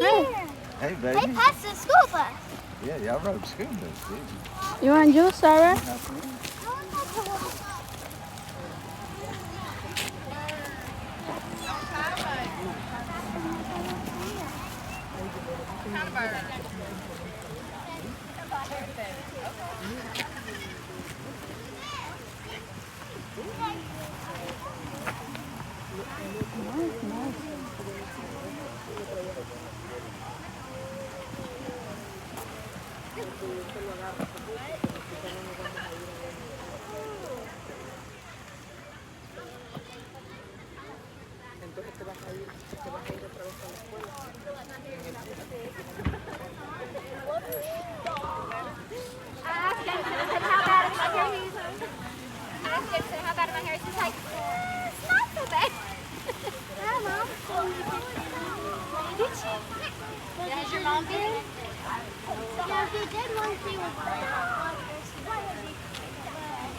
here. Hey, They baby. passed the school bus. Yeah, y'all rode school bus, didn't you? You want juice, Sarah? Has your mom been? Yeah, she did when she was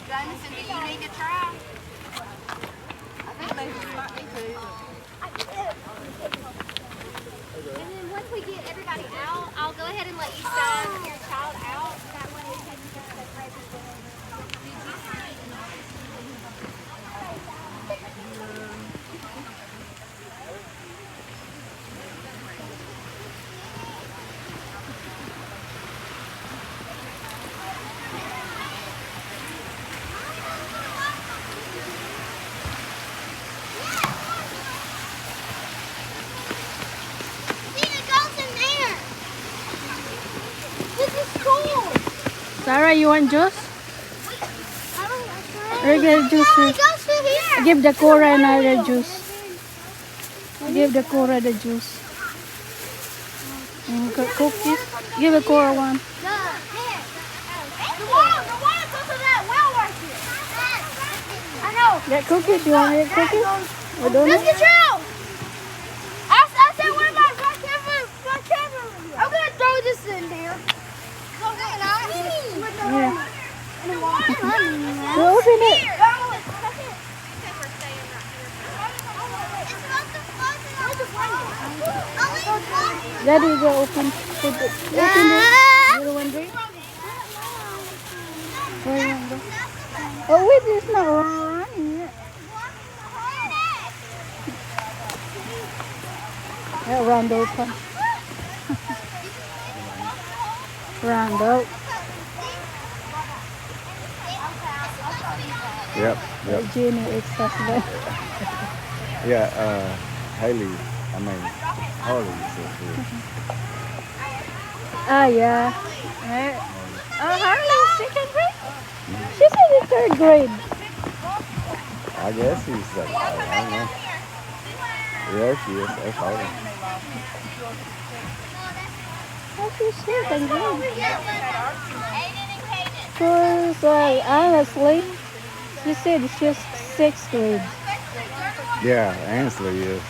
Jameson, do you need to try? I think they might need to. And then once we get everybody out, I'll go ahead and let you sign your child out. That way we can get the present. Sarah, you want juice? Or get juice. Give the Cora another juice. Give the Cora the juice. And cookies. Give the Cora one. Get cookies. You want to get cookies? Or donut? Let's get true. I said, what about my camera? I'm going to throw this in there. Yeah. Well, open it. Daddy, go open. Open it. You don't want to drink? Where you want to go? Oh, wait, it's not running yet. Yeah, round open. Round out. Yep, yep. Jenny, ex-husband. Yeah, Haley, Harley said here. Ah, yeah. Harley's second grade? She's in the third grade. I guess he's like, I don't know. Yeah, she is. That's Harley. Oh, she's second grade. Because honestly, she said she's sixth grade. Yeah, Ansley is.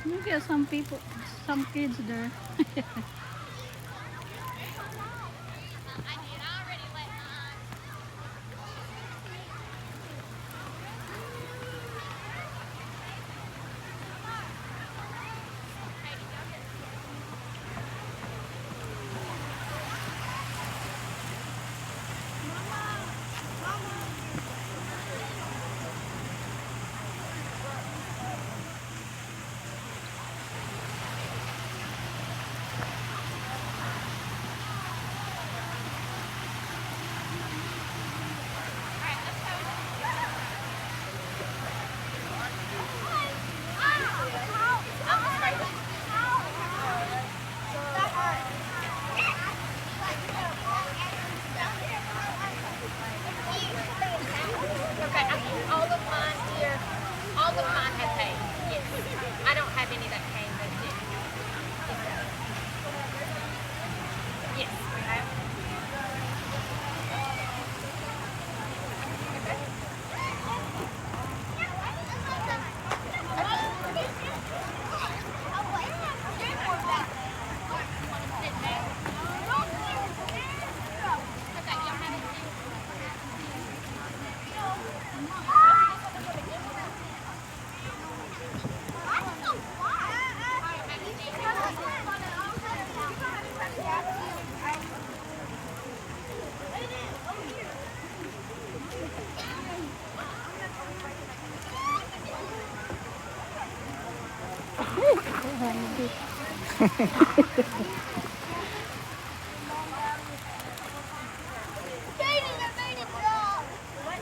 Look at some people, some kids there.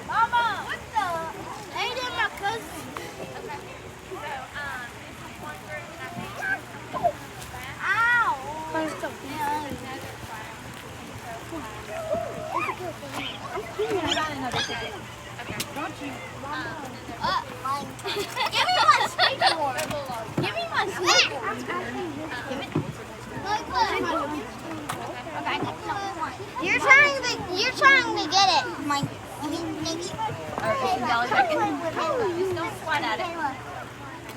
Mama, what the? Ain't it my cousin? Ow! Give me my skateboard. Give me my skateboard. You're trying to get it. My maybe. Just don't sweat at it.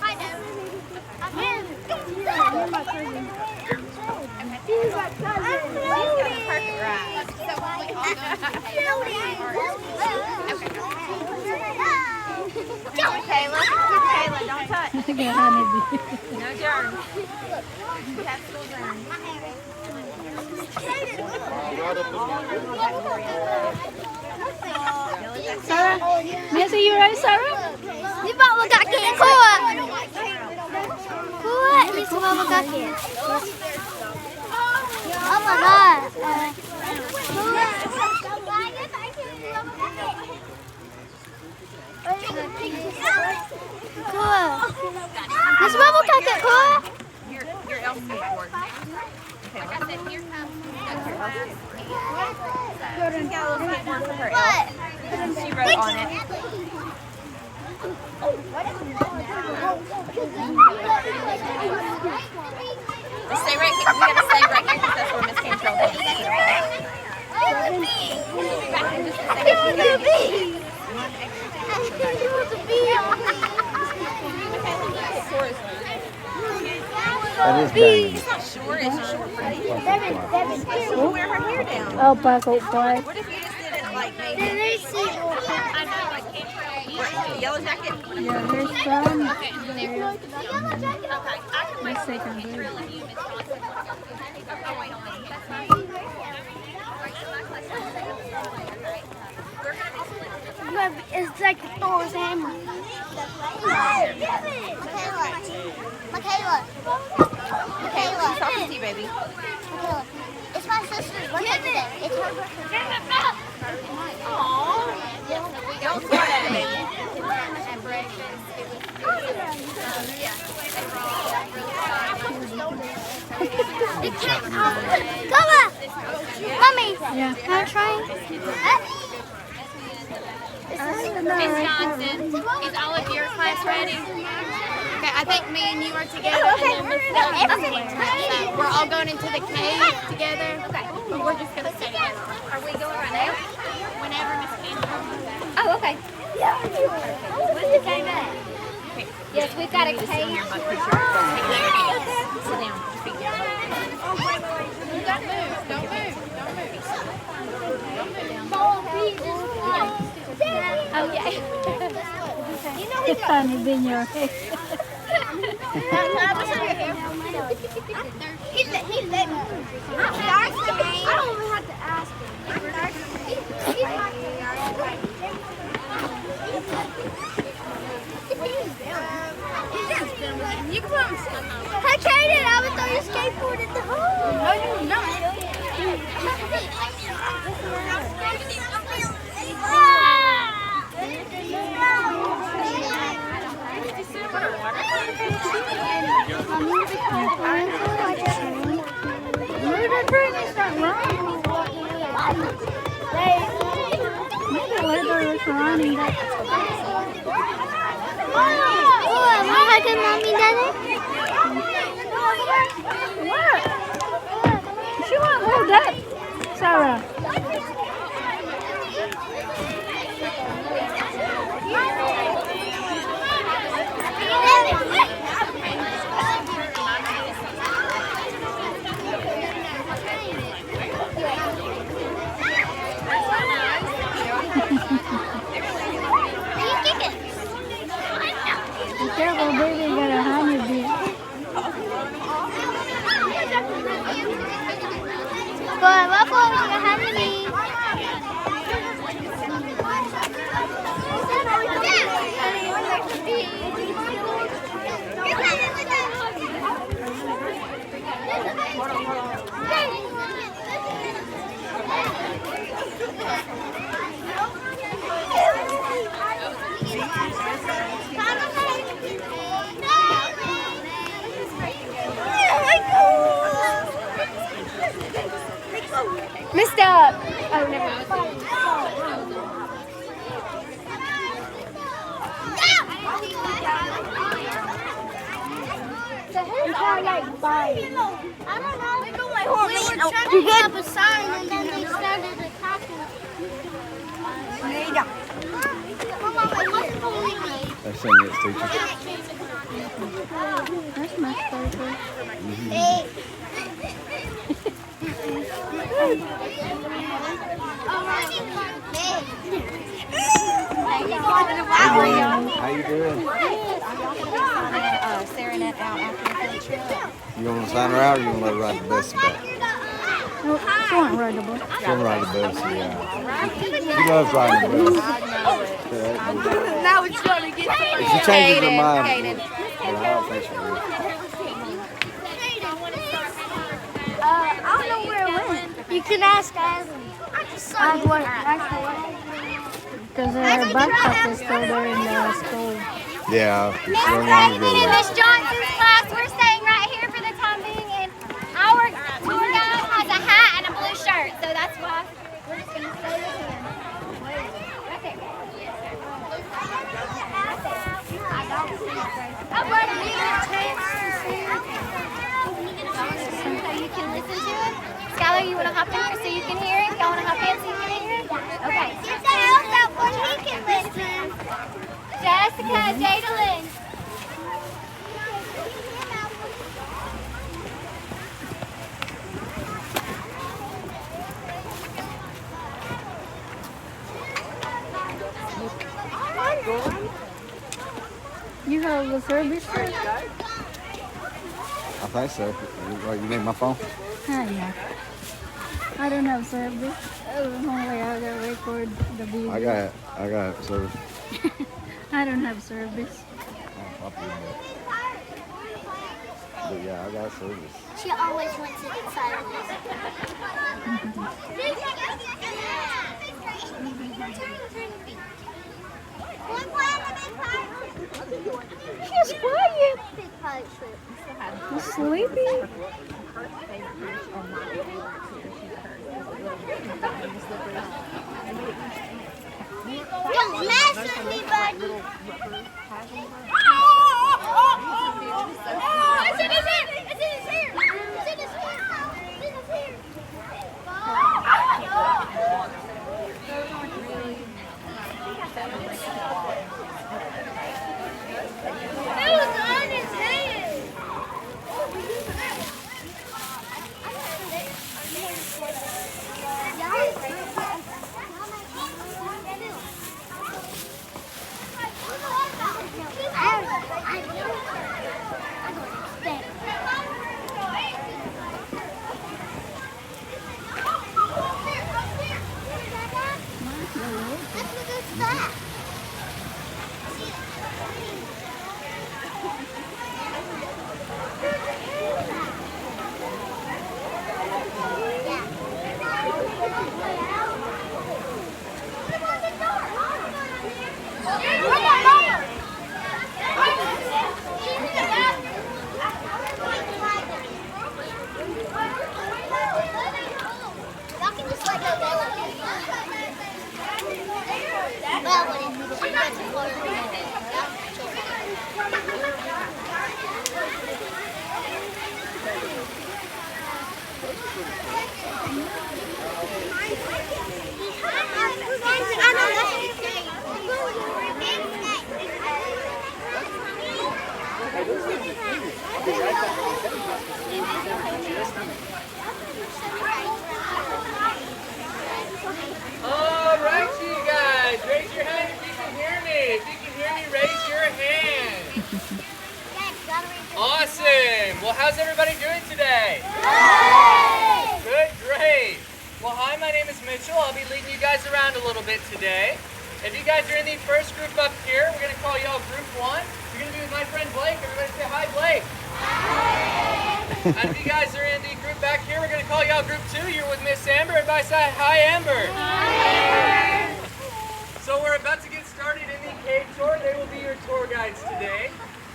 I know. You're my cousin. He's my cousin. He's got a perfect ride. So we all go Kayla. Kayla, don't touch. Look at honeybee. No germ. Capsule germ. Sarah, may I see you right, Sarah? Di ba magkakit? Kuha! Kuha! Hindi sila magkakit. Oh my God! Kuha! Hindi sila magkakit, kuha! Your elf skateboard. Okay, like I said, here comes She's got a little skateboard for her elf. She wrote on it. Just stay right here. We gotta stay right here because that's where Miss Cantrell is. She'll be back in just a second. She's got to get That is banging. It's not short, it's short for you. She'll wear her hair down. Oh, Paco Park. What if you just did it like maybe? I know, like Cantrell. The yellow jacket? Yeah, there's some. Okay, and then there. Okay, I can make Let's take a break. Cantrell and you, Miss Johnson. Oh, wait, on me. That's fine. We're going to be split. It's like Thor's hammer. Michaela. Michaela, she's talking to you, baby. Michaela. It's my sister's birthday today. It's her birthday. Aww. Don't sweat at it, baby. At breakfast, it was Come on! Mommy! Yeah. Can I try? Miss Johnson, is all of your class ready? Okay, I think me and you are together, and then Miss Johnson. So we're all going into the cave together. Okay, but we're just going to stay together. Are we going right now? Whenever Miss Cantrell comes back. Oh, okay. What's the cave at? Yes, we've got a cave. Sit down. Feet down. Don't move. Don't move. Oh, yeah. It's honeybee in your head. He let me. I don't even have to ask him. You can put him. I carried it. I would throw your skateboard at the hole. No, you're not. Running that. Can mommy daddy? What? She won't hold that, Sarah. Be careful, baby, you got a honeybee. Good, what for your honeybee? Missed up. Oh, never mind. So who's all like buying? I don't know. We were checking up a sign and then they started attacking. That's saying it's teacher. That's my favorite. How you doing? Serenade out after the field trip. You want to sign her out or you want to let her ride the bus back? No, she won't ride the bus. She want to ride the bus, yeah. She loves riding the bus. Now it's going to get If she changes her mind, Kaden. well, I don't think she will. I don't know where it went. You can ask Ashley. Because her backpack is still there in the stove. Yeah. Miss David and Miss Johnson's class, we're staying right here for the time being, and our tour guide has a hat and a blue shirt, so that's why we're just going to stay with him. Right there. I'm going to be your chance so you can listen to it. Skylar, you want to hop in here so you can hear it? Y'all want to hop in so you can hear it? Okay. Get the house out for he can listen. Jessica, Jadalyn. You have the service there? I think so. You need my phone? Yeah. I don't have service. Only I got record the video. I got service. I don't have service. Oh, but yeah, I got service. She always went to the side of She's quiet. She's sleepy. Don't mess with me, buddy. It's in his ear. It's in his ear. It's in his ear. It's in his ear. It was on his head. All right, you guys, raise your hand if you can hear me. If you can hear me, raise your hand. Awesome. Well, how's everybody doing today? Good, great. Well, hi, my name is Mitchell. I'll be leading you guys around a little bit today. If you guys are in the first group up here, we're going to call y'all Group 1. You're going to be with my friend Blake. Everybody say hi, Blake. Hi. And if you guys are in the Group to call y'all group 2. You're with Miss Amber. Everybody say hi, Amber. Hi. So we're about to get started in the cave tour. They will be your tour guides today.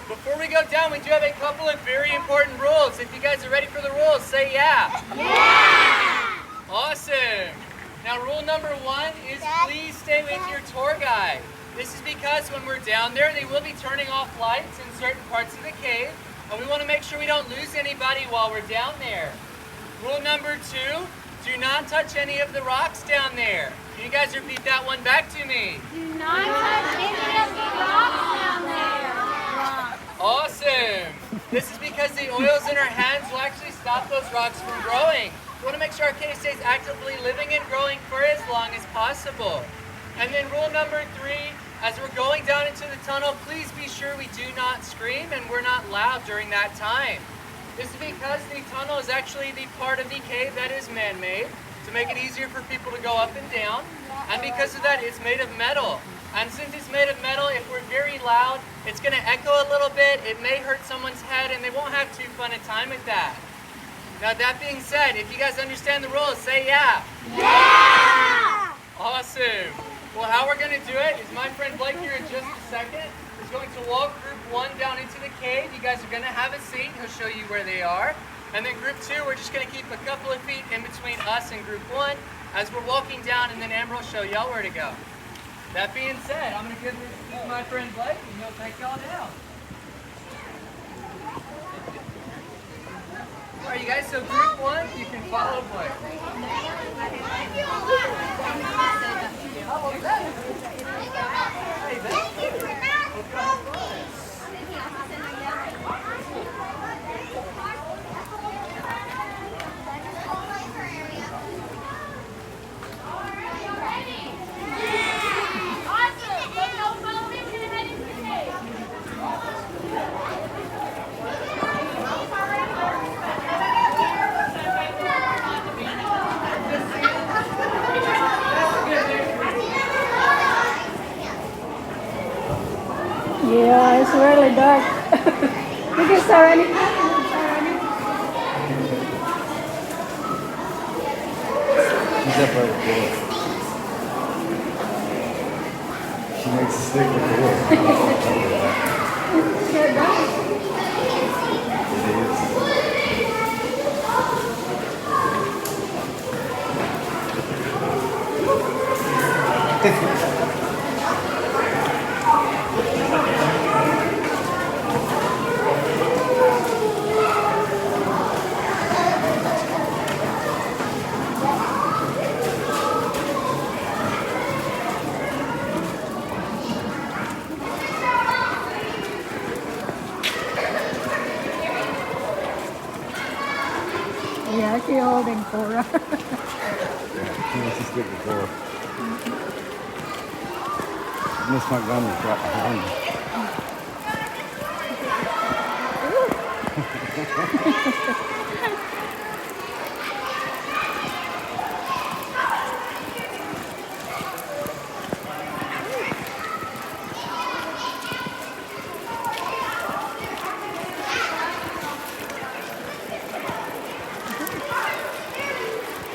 Before we go down, we do have a couple of very important rules. If you guys are ready for the rules, say yeah. Yeah. Awesome. Now rule number 1 is please stay with your tour guide. This is because when we're down there, they will be turning off lights in certain parts of the cave, and we want to make sure we don't lose anybody while we're down there. Rule number 2, do not touch any of the rocks down there. Can you guys repeat that one back to me? Do not touch any of the rocks down there. Awesome. This is because the oils in our hands will actually stop those rocks from growing. We want to make sure our cave stays actively living and growing for as long as possible. And then rule number 3, as we're going down into the tunnel, please be sure we do not scream and we're not loud during that time. This is because the tunnel is actually the part of the cave that is man-made to make it easier for people to go up and down. And because of that, it's made of metal. And since it's made of metal, if we're very loud, it's going to echo a little bit. It may hurt someone's head, and they won't have too fun a time with that. Now, that being said, if you guys understand the rules, say yeah. Yeah. Awesome. Well, how we're going to do it is my friend Blake here in just a second is going to walk group 1 down into the cave. You guys are going to have a seat. He'll show you where they are. And then group 2, we're just going to keep a couple of feet in between us and group 1 as we're walking down, and then Amber will show y'all where to go. That being said, I'm going to give this to my friend Blake, and he'll take y'all down. All right, you guys, so group 1, you can follow Blake. Yeah, it's really dark. You can start running. She's up right before. She makes a stick with the wood. It is. Yeah, she's holding Cora. She makes a stick with the wood. Miss Montgomery's right behind me.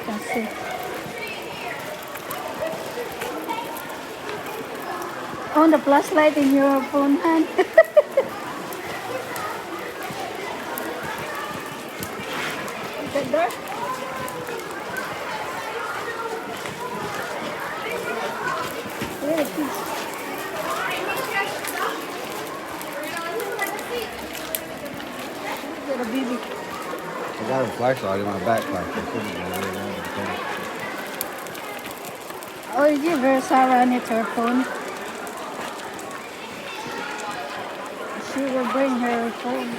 That's it. On the flashlight in your phone hand. Is that dark? Yeah, it is. Get a baby. I got a flashlight in my backpack. I couldn't go really around the corner. Oh, you give her Sarah on her phone. She will bring her phone.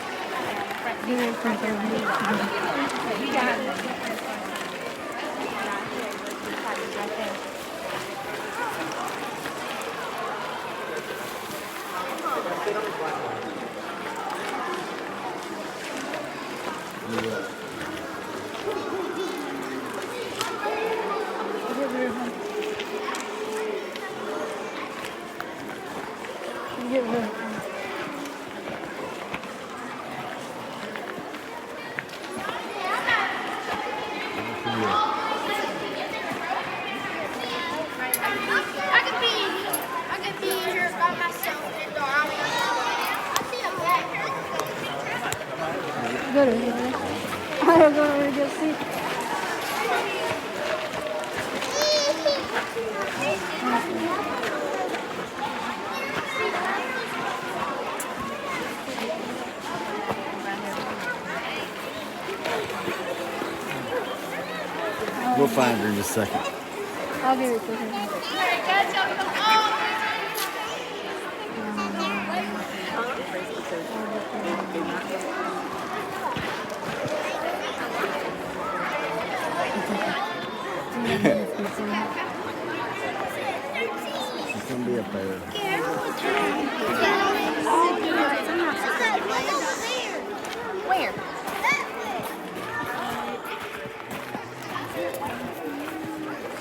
Give her from her Give her. go to here. I don't go to just see. We'll find her in a second. I'll give it to him. She's gonna be up there. Where?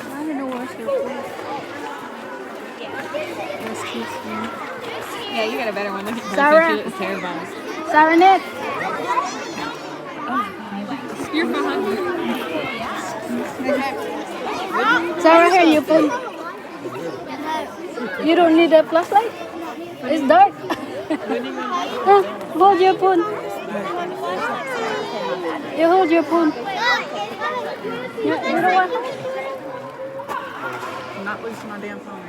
I don't know what's your place. Excuse me. Yeah, you got a better one. Look at Sarah. her. It's terrifying. Sarah Nick. You're fine. Sarah, here you put. You don't need a flashlight? It's dark. Hold your phone. You hold your phone. You don't want. I'm not losing my damn phone.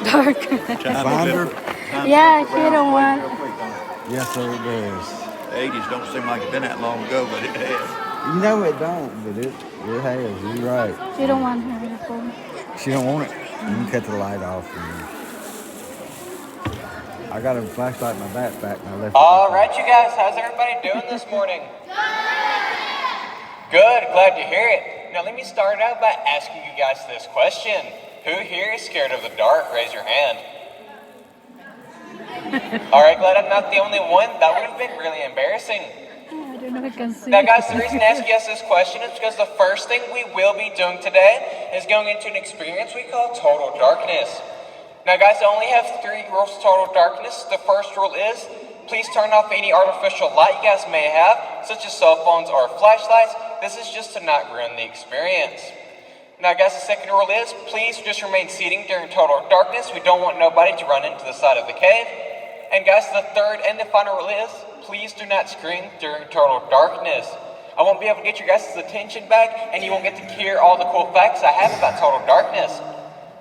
Dark. Find her? Yeah, she don't want. Yes, sir, it does. The 80s don't seem like it's been that long ago, but it has. You know it don't, but it has. You're right. She don't want her phone. She don't want it. You can cut the light off. I got a flashlight in my backpack and I left it. All right, you guys, how's everybody doing this morning? Good, glad to hear it. Now let me start out by asking you guys this question. Who here is scared of the dark? Raise your hand. All right, glad I'm not the only one. That would have been really embarrassing. I don't know if I can see. Now guys, the reason I ask you guys this question is because the first thing we will be doing today is going into an experience we call total darkness. Now guys, I only have 3 rules to total darkness. The first rule is, please turn off any artificial light you guys may have, such as cell phones or flashlights. This is just to not ruin the experience. Now guys, the second rule is, please just remain seated during total darkness. We don't want nobody to run into the side of the cave. And guys, the third and the final rule is, please do not scream during total darkness. I won't be able to get your guys' attention back, and you won't get to hear all the cool facts I have about total darkness.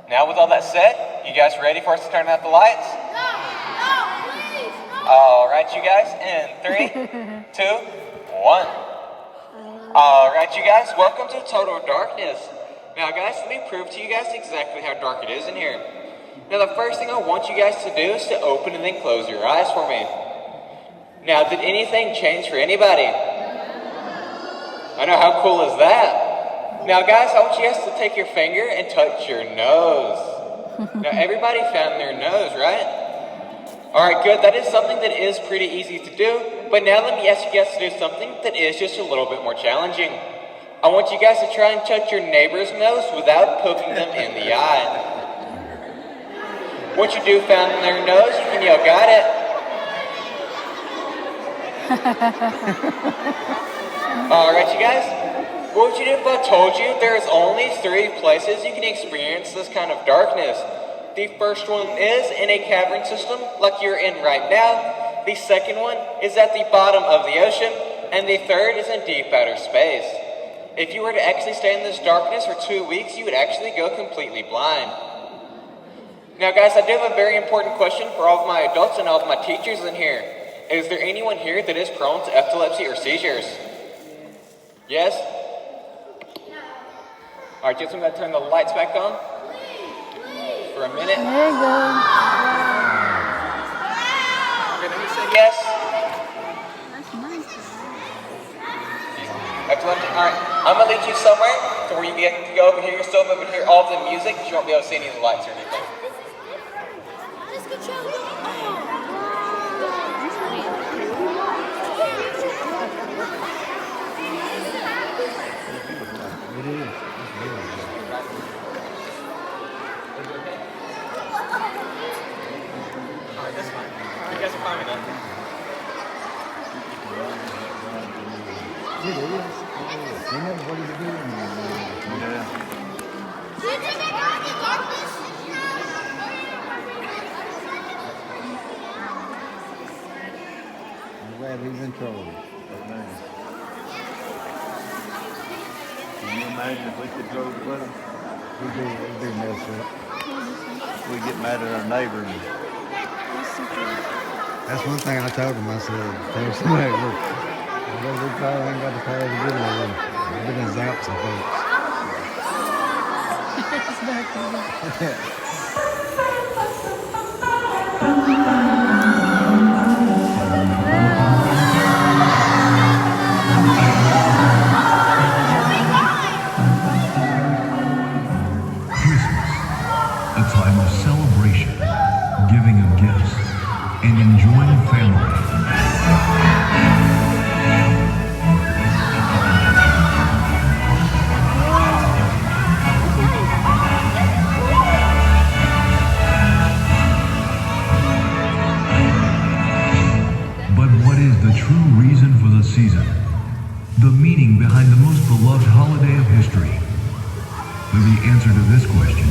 Now with all that said, you guys ready for us to turn out the lights? All right, you guys, in 3, 2, 1. All right, you guys, welcome to total darkness. Now guys, let me prove to you guys exactly how dark it is in here. Now the first thing I want you guys to do is to open and then close your eyes for me. Now, did anything change for anybody? I know, how cool is that? Now guys, I want you guys to take your finger and touch your nose. Now everybody found their nose, right? Alright, good. That is something that is pretty easy to do. But now let me ask you guys to do something that is just a little bit more challenging. I want you guys to try and touch your neighbor's nose without poking them in the eye. Once you do found their nose, you can yell, got it. Alright, you guys. What would you do if I told you there's only 3 places you can experience this kind of darkness? The first one is in a cavern system like you're in right now. The second one is at the bottom of the ocean. And the third is in deep outer space. If you were to actually stay in this darkness for 2 weeks, you would actually go completely blind. Now guys, I do have a very important question for all of my adults and all of my teachers in here. Is there anyone here that is prone to epilepsy or seizures? Yes? Alright, just I'm going to turn the lights back on for a minute. There you go. Okay, let me say yes. That's nice. Epilepsy. Alright, I'm going to lead you somewhere to where you get to go over here, you'll still be able to hear all the music, but you won't be able to see any of the lights or anything. Alright, that's fine. You guys are fine with that. is. They never what he doing. Yeah. I'm glad he's in trouble. Can you imagine if we could drove with him? He'd be messed up. We get mad at our neighbors. That's one thing I told him. I said, tell somebody, look, we probably ain't got the power to get him over. I've been in zaps and folks. A time of celebration, giving of gifts, and enjoying family. But what is the true reason for the season? The meaning behind the most beloved holiday of history? For the answer to this question,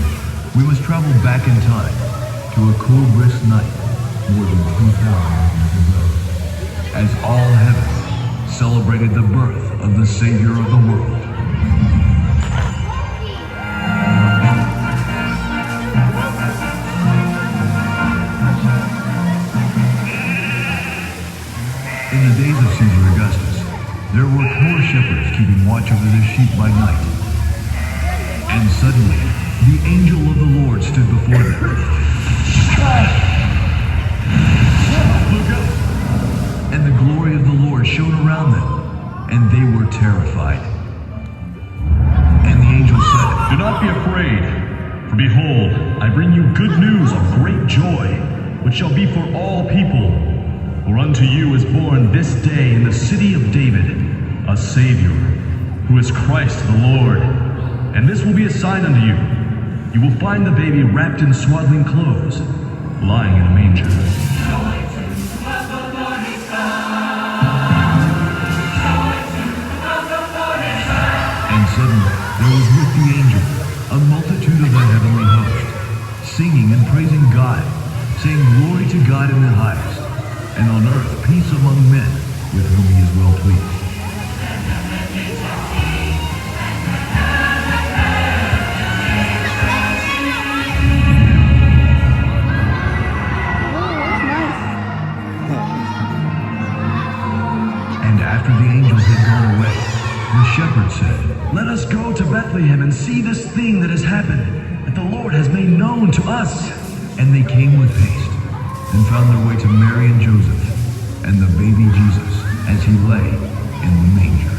we must travel back in time to a cool, brisk night more than 2,000 years ago, as all heaven celebrated the birth of the Savior of the world. In the days of Caesar Augustus, there were poor shepherds keeping watch over their sheep by night. And suddenly, the angel of the Lord stood before them. Look up! And the glory of the Lord shone around them, and they were terrified. And the angel said, "Do not be afraid, for behold, I bring you good news of great joy, which shall be for all people. For unto you is born this day in the city of David a Savior, who is Christ the Lord. And this will be a sign unto you. You will find the baby wrapped in swaddling clothes, lying in a manger." And suddenly there was with the angel a multitude of the heavenly host, singing and praising God, saying, "Glory to God in the highest, and on earth peace among men with whom he is well pleased." After the angels had gone away, the shepherds said, "Let us go to Bethlehem and see this thing that has happened, that the Lord has made known to us." And they came with haste, and found their way to Mary and Joseph, and the baby Jesus, as he lay in the manger.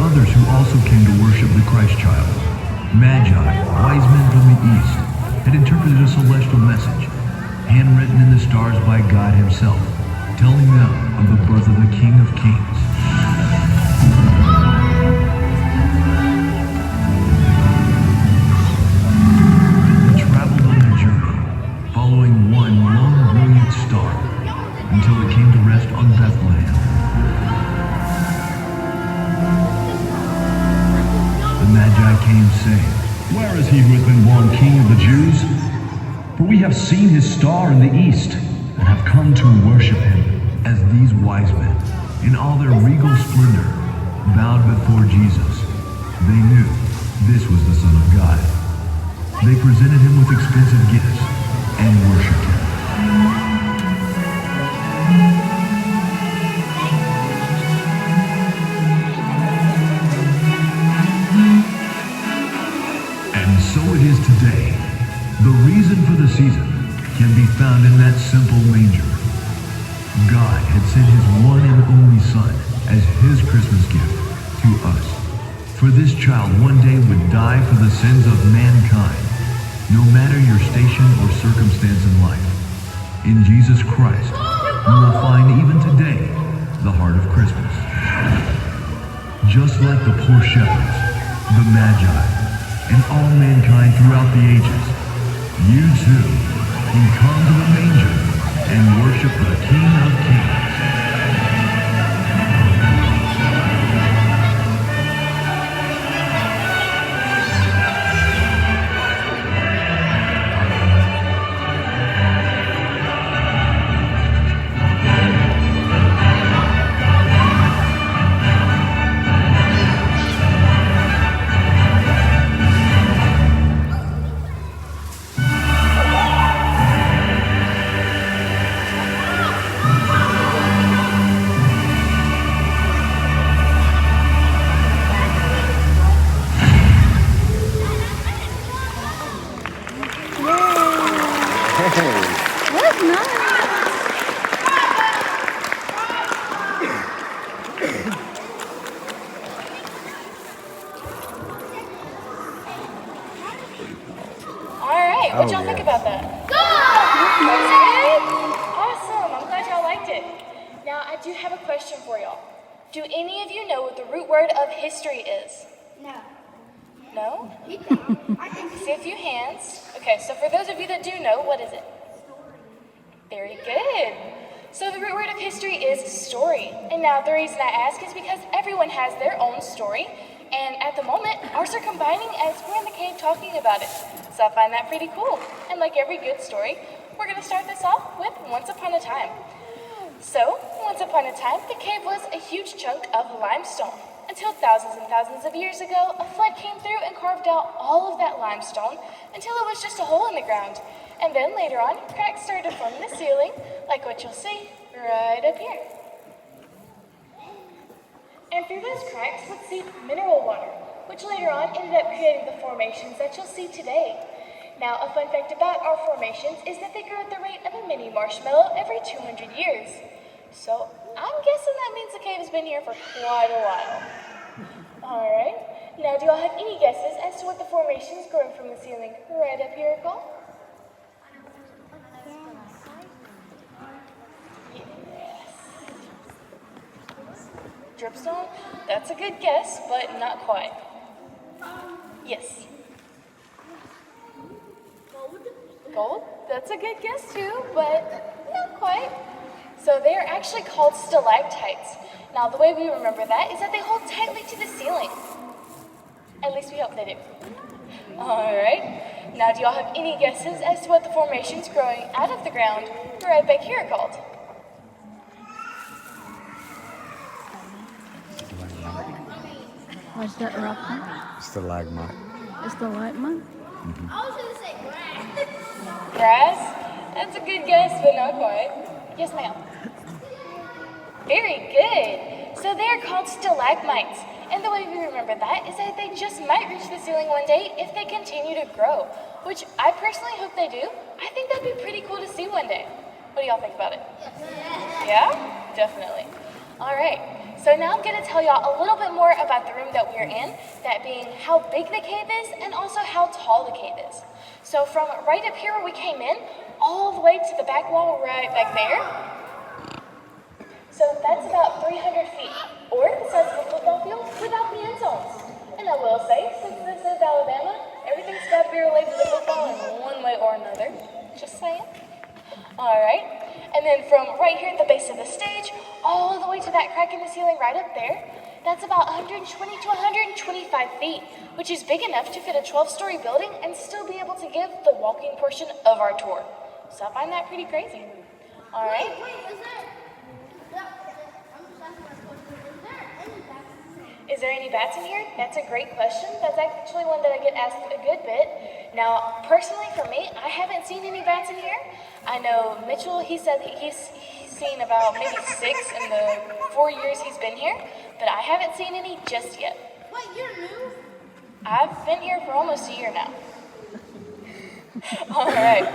Others who also came to worship the Christ child, Magi, wise men from the east, had interpreted a celestial message, handwritten in the stars by God himself, telling them of the birth of the King of Kings. They traveled on their journey, following one long brilliant star, until it came to rest on Bethlehem. The Magi came saying, "Where is he who has been born King of the Jews? For we have seen his star in the east, and have come to worship him." As these wise men, in all their regal splendor, bowed before Jesus, they knew this was the Son of God. They presented him with expensive gifts and worshipped him. simple manger, God had sent his one and only Son as his Christmas gift to us. For this child one day would die for the sins of mankind, no matter your station or circumstance in life. In Jesus Christ, you will find even today the heart of Christmas. Just like the poor shepherds, the Magi, and all mankind throughout the ages, you too can come to the manger and worship the King of Kings. That's nice. All right, what Oh, y'all yeah. think about that? That was good? Awesome, I'm glad y'all liked it. Now, I do have a question for y'all. Do any of you know what the root word of history is? No. No? See a few hands. Okay, so for those of you that do know, what is it? Very good. So the root word of history is story. And now the reason I ask is because everyone has their own story. And at the moment, ours are combining as we're in the cave talking about it. So I find that pretty cool. And like every good story, we're going to start this off with Once Upon a Time. So, once upon a time, the cave was a huge chunk of limestone. Until thousands and thousands of years ago, a flood came through and carved out all of that limestone until it was just a hole in the ground. And then later on, cracks started to form in the ceiling, like what you'll see right up here. And through those cracks would seep mineral water, which later on ended up creating the formations that you'll see today. Now, a fun fact about our formations is that they grow at the rate of a mini marshmallow every 200 years. So, I'm guessing that means the cave has been here for quite a while. Alright, now do y'all have any guesses as to what the formations growing from the ceiling right up here are called? Yes. Dripstone? That's a good guess, but not quite. Yes. Gold? That's a good guess too, but not quite. So they are actually called stalactites. Now the way we remember that is that they hold tightly to the ceiling. At least we hope they do. Alright, now do y'all have any guesses as to what the formations growing out of the ground right back here are called? What's that rock one? Stalagmite. Is the light one? I was going to say grass. Grass? That's a good guess, but not quite. Yes, ma'am. Very good. So they're called stalagmites. And the way we remember that is that they just might reach the ceiling one day if they continue to grow, which I personally hope they do. I think that'd be pretty cool to see one day. What do y'all think about it? Yeah? Definitely. All right. So now I'm going to tell y'all a little bit more about the room that we're in, that being how big the cave is and also how tall the cave is. So from right up here where we came in, all the way to the back wall right back there. So that's about 300 feet, or the size of a football field without the end zones. And I will say, since this is Alabama, everything's got to be related to football in one way or another. Just saying. All right. And then from right here at the base of the stage, all the way to that crack in the ceiling right up there, that's about 120 to 125 feet, which is big enough to fit a 12-story building and still be able to give the walking portion of our tour. So I find that pretty crazy. All right. Is there any bats in here? That's a great question. That's actually one that I get asked a good bit. Now, personally for me, I haven't seen any bats in here. I know Mitchell, he said he's seen about maybe 6 in the 4 years he's been here, but I haven't seen any just yet. Wait, you're new? I've been here for almost a year now. All right.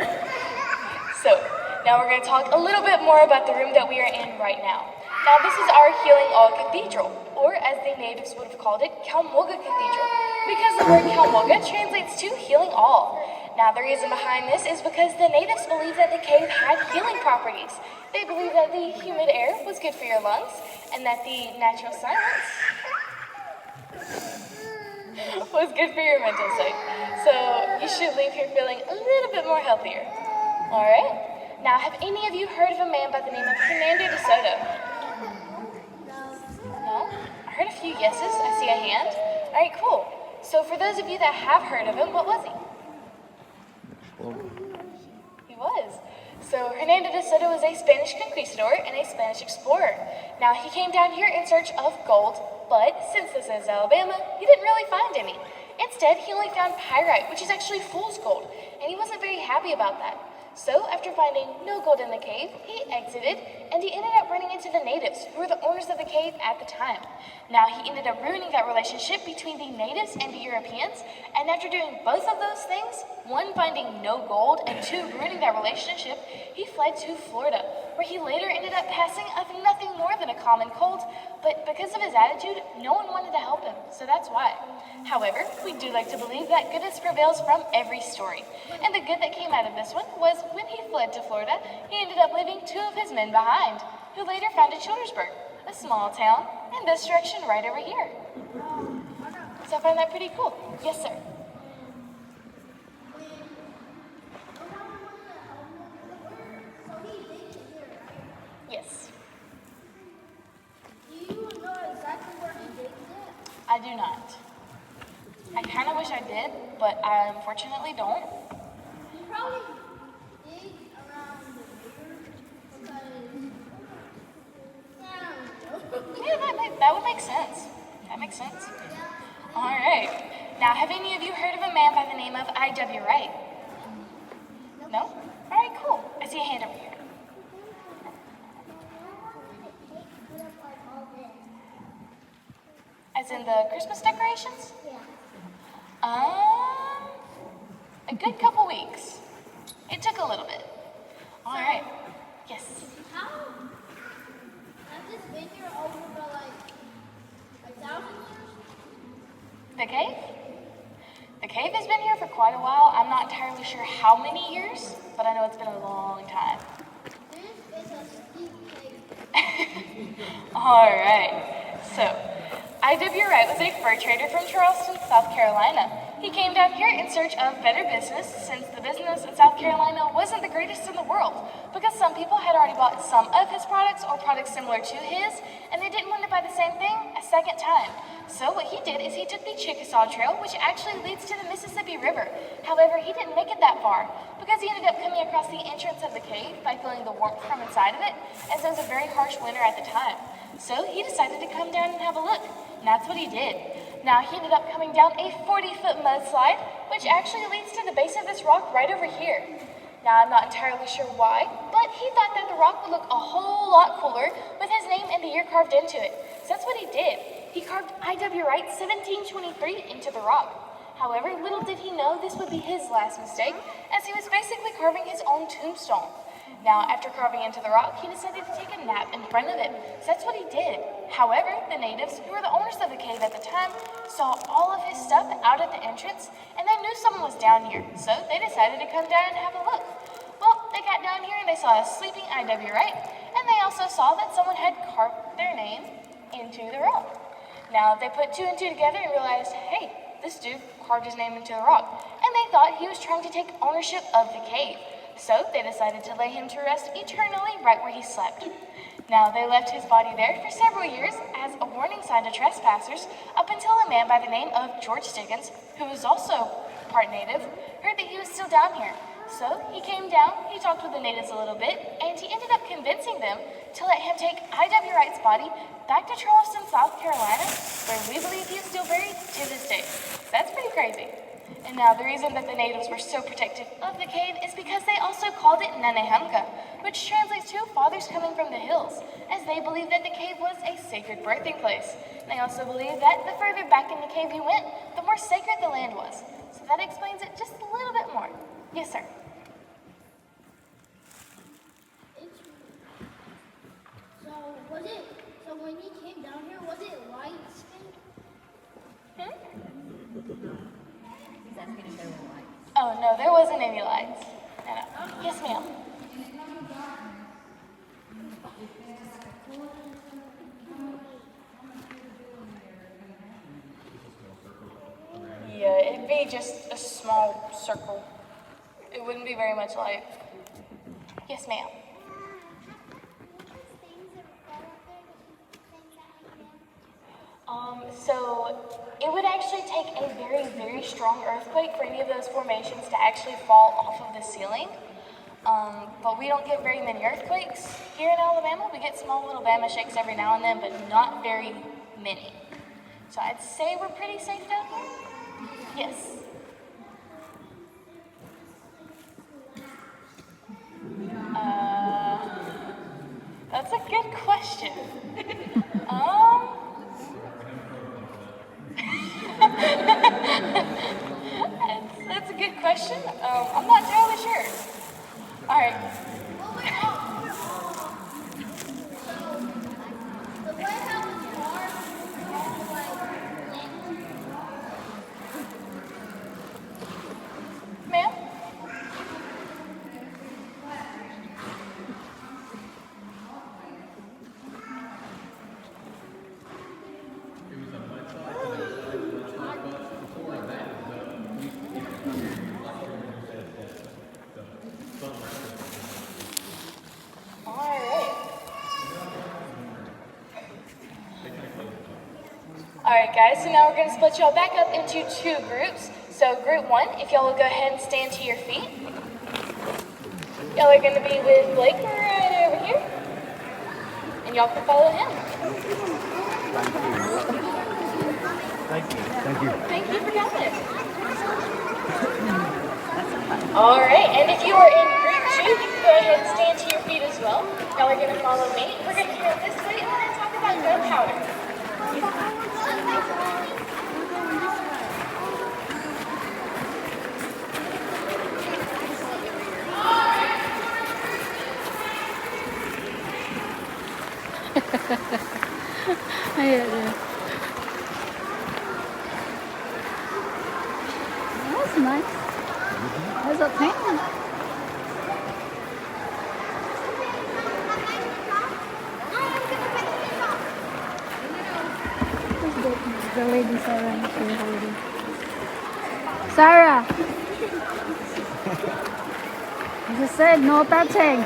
So, Now we're going to talk a little bit more about the room that we are in right now. Now this is our Healing All Cathedral, or as the natives would have called it, Kalmoga Cathedral, because the word Kalmoga translates to healing all. Now the reason behind this is because the natives believed that the cave had healing properties. They believed that the humid air was good for your lungs, and that the natural silence was good for your mental state. So you should leave here feeling a little bit more healthier. All right? Now, have any of you heard of a man by the name of Hernando de Soto? No? I heard a few yeses. I see a hand. All right, cool. So for those of you that have heard of him, what was he? He was. So Hernando de Soto was a Spanish conquistador and a Spanish explorer. Now he came down here in search of gold, but since this is Alabama, he didn't really find any. Instead, he only found pyrite, which is actually fool's gold, and he wasn't very happy about that. So after finding no gold in the cave, he exited, and he ended up running into the natives, who were the owners of the cave at the time. Now he ended up ruining that relationship between the natives and the Europeans, and after doing both of those things, one, finding no gold, and two, ruining that relationship, he fled to Florida, where he later ended up passing of nothing more than a common cold, but because of his attitude, no one wanted to help him, so that's why. However, we do like to believe that goodness prevails from every story, and the good that came out of this one was when he fled to Florida, he ended up leaving two of his men behind, who later founded Childersburg, a small town in this direction right over here. So I find that pretty cool. Yes, sir. Yes. Do you know exactly where he digs it? I do not. I kind of wish I did, but I unfortunately don't. He probably dig around the river because, Yeah, that would make sense. That makes sense. All right. Now, have any of you heard of a man by the name of I.W. Wright? No? All right, cool. I see a hand over here. As in the Christmas decorations? yeah. A good couple weeks. It took a little bit. All right. Yes. How? I've just been here over for like 1,000 years. The cave? The cave has been here for quite a while. I'm not entirely sure how many years, but I know it's been a long time. This is a steep cave. All right. So, I.W. Wright was a fur trader from Charleston, South Carolina. He came down here in search of better business, since the business in South Carolina wasn't the greatest in the world, because some people had already bought some of his products or products similar to his, and they didn't want to buy the same thing a second time. So what he did is he took the Chickasaw Trail, which actually leads to the Mississippi River. However, he didn't make it that far, because he ended up coming across the entrance of the cave by feeling the warmth from inside of it, as it was a very harsh winter at the time. So he decided to come down and have a look, and that's what he did. Now he ended up coming down a 40-foot mudslide, which actually leads to the base of this rock right over here. Now I'm not entirely sure why, but he thought that the rock would look a whole lot cooler with his name and the year carved into it. So that's what he did. He carved I.W. Wright 1723 into the rock. However, little did he know this would be his last mistake, as he was basically carving his own tombstone. Now, after carving into the rock, he decided to take a nap in front of it. So that's what he did. However, the natives, who were the owners of the cave at the time, saw all of his stuff out at the entrance, and they knew someone was down here. So they decided to come down and have a look. Well, they got down here and they saw a sleeping I.W. Wright, and they also saw that someone had carved their name into the rock. Now, they put two and two together and realized, hey, this dude carved his name into the rock, and they thought he was trying to take ownership of the cave. So they decided to lay him to rest eternally right where he slept. Now, they left his body there for several years as a warning sign to trespassers, up until a man by the name of George Stiggins, who was also part native, heard that he was still down here. So he came down, he talked with the natives a little bit, and he ended up convincing them to let him take I.W. Wright's body back to Charleston, South Carolina, where we believe he is still buried to this day. So that's pretty crazy. And now the reason that the natives were so protective of the cave is because they also called it Nanehemka, which translates to fathers coming from the hills, as they believed that the cave was a sacred birthing place. They also believed that the further back in the cave you went, the more sacred the land was. So that explains it just a little bit more. Yes, sir. No, there wasn't any lights. No, no. Yes, ma'am. Yeah, it'd be just a small circle. It wouldn't be very much light. Yes, ma'am. So it would actually take a very, very strong earthquake for any of those formations to actually fall off of the ceiling. But we don't get very many earthquakes here in Alabama. We get small little Bama shakes every now and then, but not very many. So I'd say we're pretty safe down here. Yes. That's a good question. That's a good question. I'm not entirely sure. All right. Ma'am? Alright guys, so now we're going to split y'all back up into two groups. So group one, if y'all will go ahead and stand to your feet. Y'all are going to be with Blake right over here. And y'all can follow him. Thank you. Thank you. Thank you for coming. Alright, and if you are in group two, you can go ahead and stand to your feet as well. Y'all are going to follow me. We're going to go this way and then talk about gunpowder. That's nice. That's a pen. The lady Sarah here holding. Sarah! I just said no touching.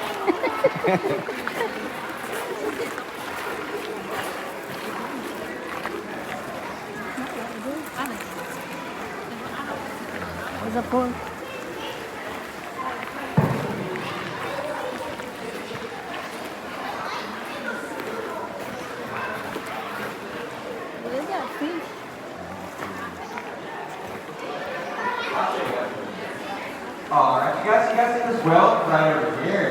There's a pole. What is that fish? Alright, you guys see this well right over here.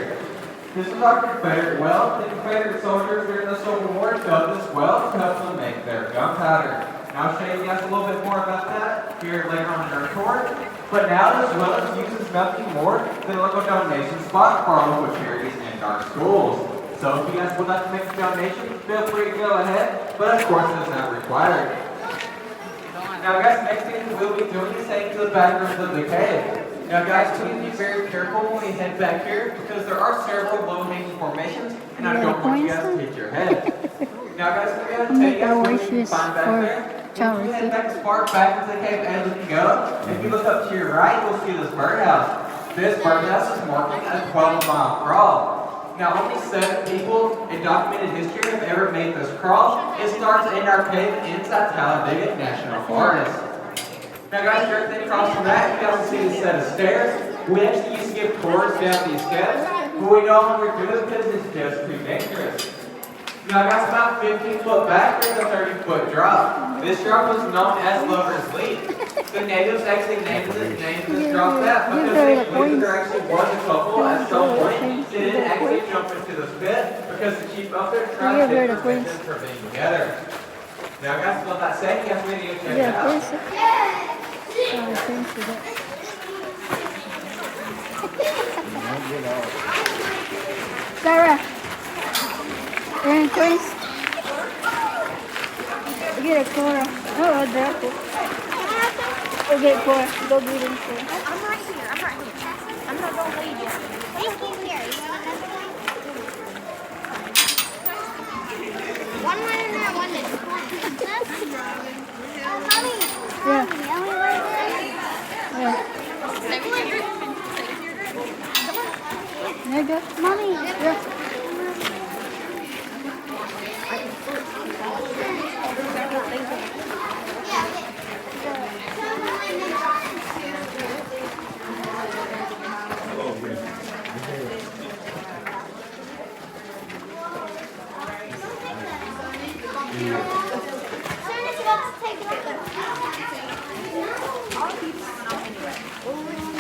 This is our Confederate well. The Confederate soldiers during the Civil War dug this well to help them make their gunpowder. Now I'll show you guys a little bit more about that here later on in our tour. But now this well is used as nothing more than a local donation spot for our local charities and our schools. So if you guys would like to make a donation, feel free to go ahead, but of course it is not required. Now guys, next thing we'll be doing is heading to the back rooms of the cave. Now guys, please be very careful when we head back here because there are several low-hanging formations and I don't want you guys to hit your head. Now guys, I'm going to tell you guys what you can find back there. If you head back as far back into the cave as you can go, if you look up to your right, you'll see this birdhouse. This birdhouse is marking a 12-mile crawl. Now only 7 people in documented history have ever made this crawl. It starts in our cave inside Talladega National Forest. Now guys, directly across from that, you guys will see this set of stairs. We actually used to give tours down these steps, but we no longer do it because it's just too dangerous. Now guys, about 15 foot back, there's a 30-foot drop. This drop was known as Lover's Leap. The natives actually named this drop that because they believed there actually was a couple at some point. They didn't actually jump into this pit because the chief up there tried to prevent them from being together. Now guys, with that said, you guys ready to go check it out? Yeah. Sarah, and Chris, get a Cora. Oh, I dropped it. Go get Cora. Go get him, Cora. I'm right here. One went in there, one didn't. Oh, mommy. Yeah. Ellie right there. Yeah. There you go. Mommy. Yeah.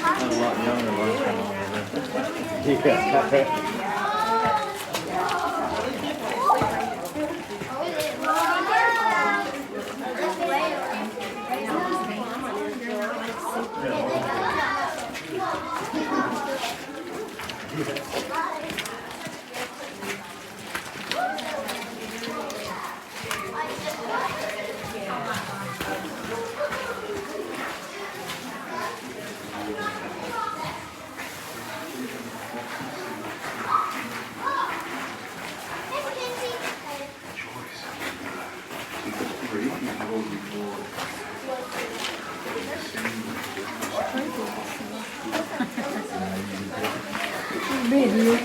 I'm a lot younger last time I was there. Yeah. Really?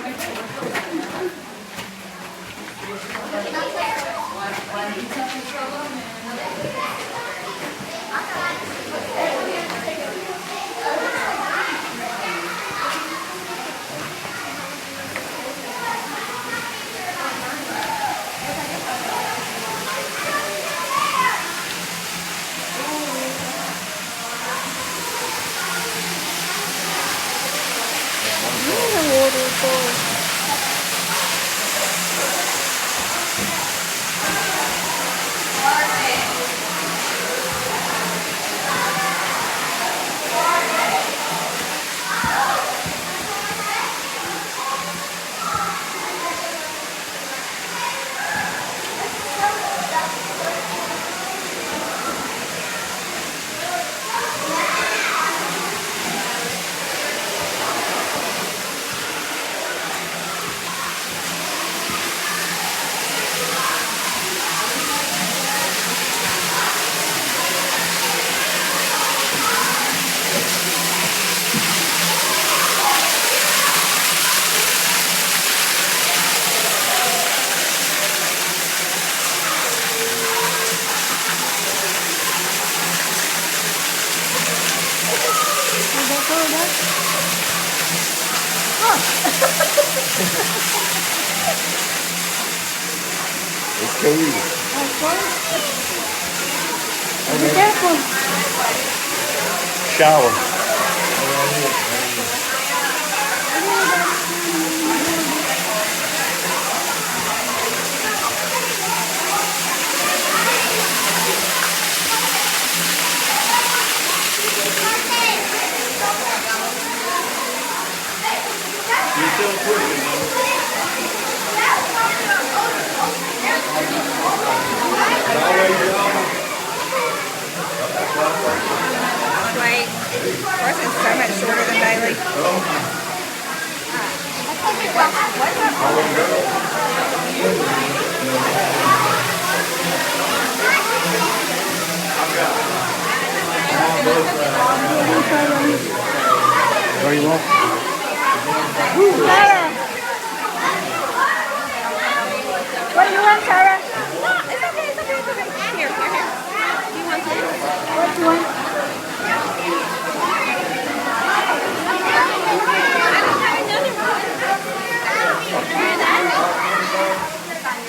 It's cool. Be careful. Shower. Wait. Ours is so much shorter than Bailey. Where you want? Sarah. What do you want, Sarah? No, it's okay, it's okay, it's okay. Here. Do you want this? What do you want?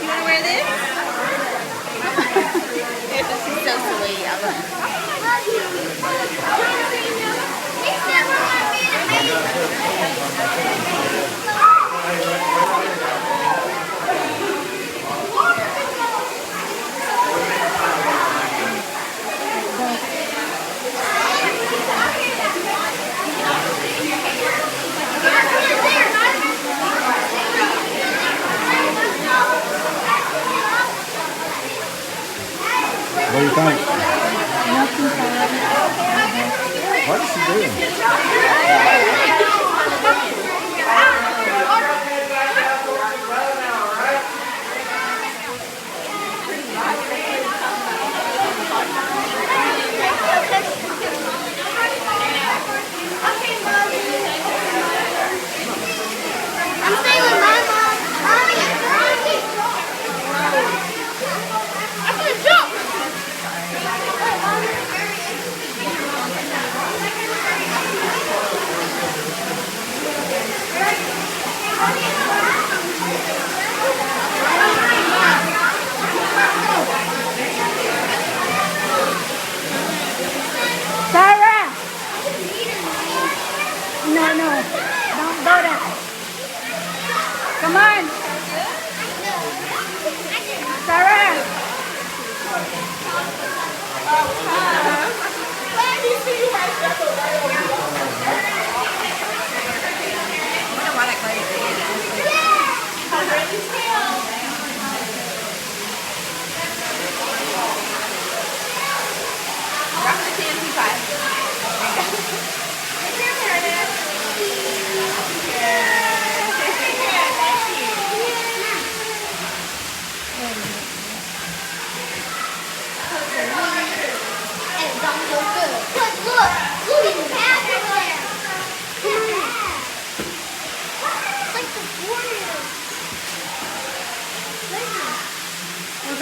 You want to wear this? This is so sweet. I love What do you think? Nothing, Sarah. What is she doing?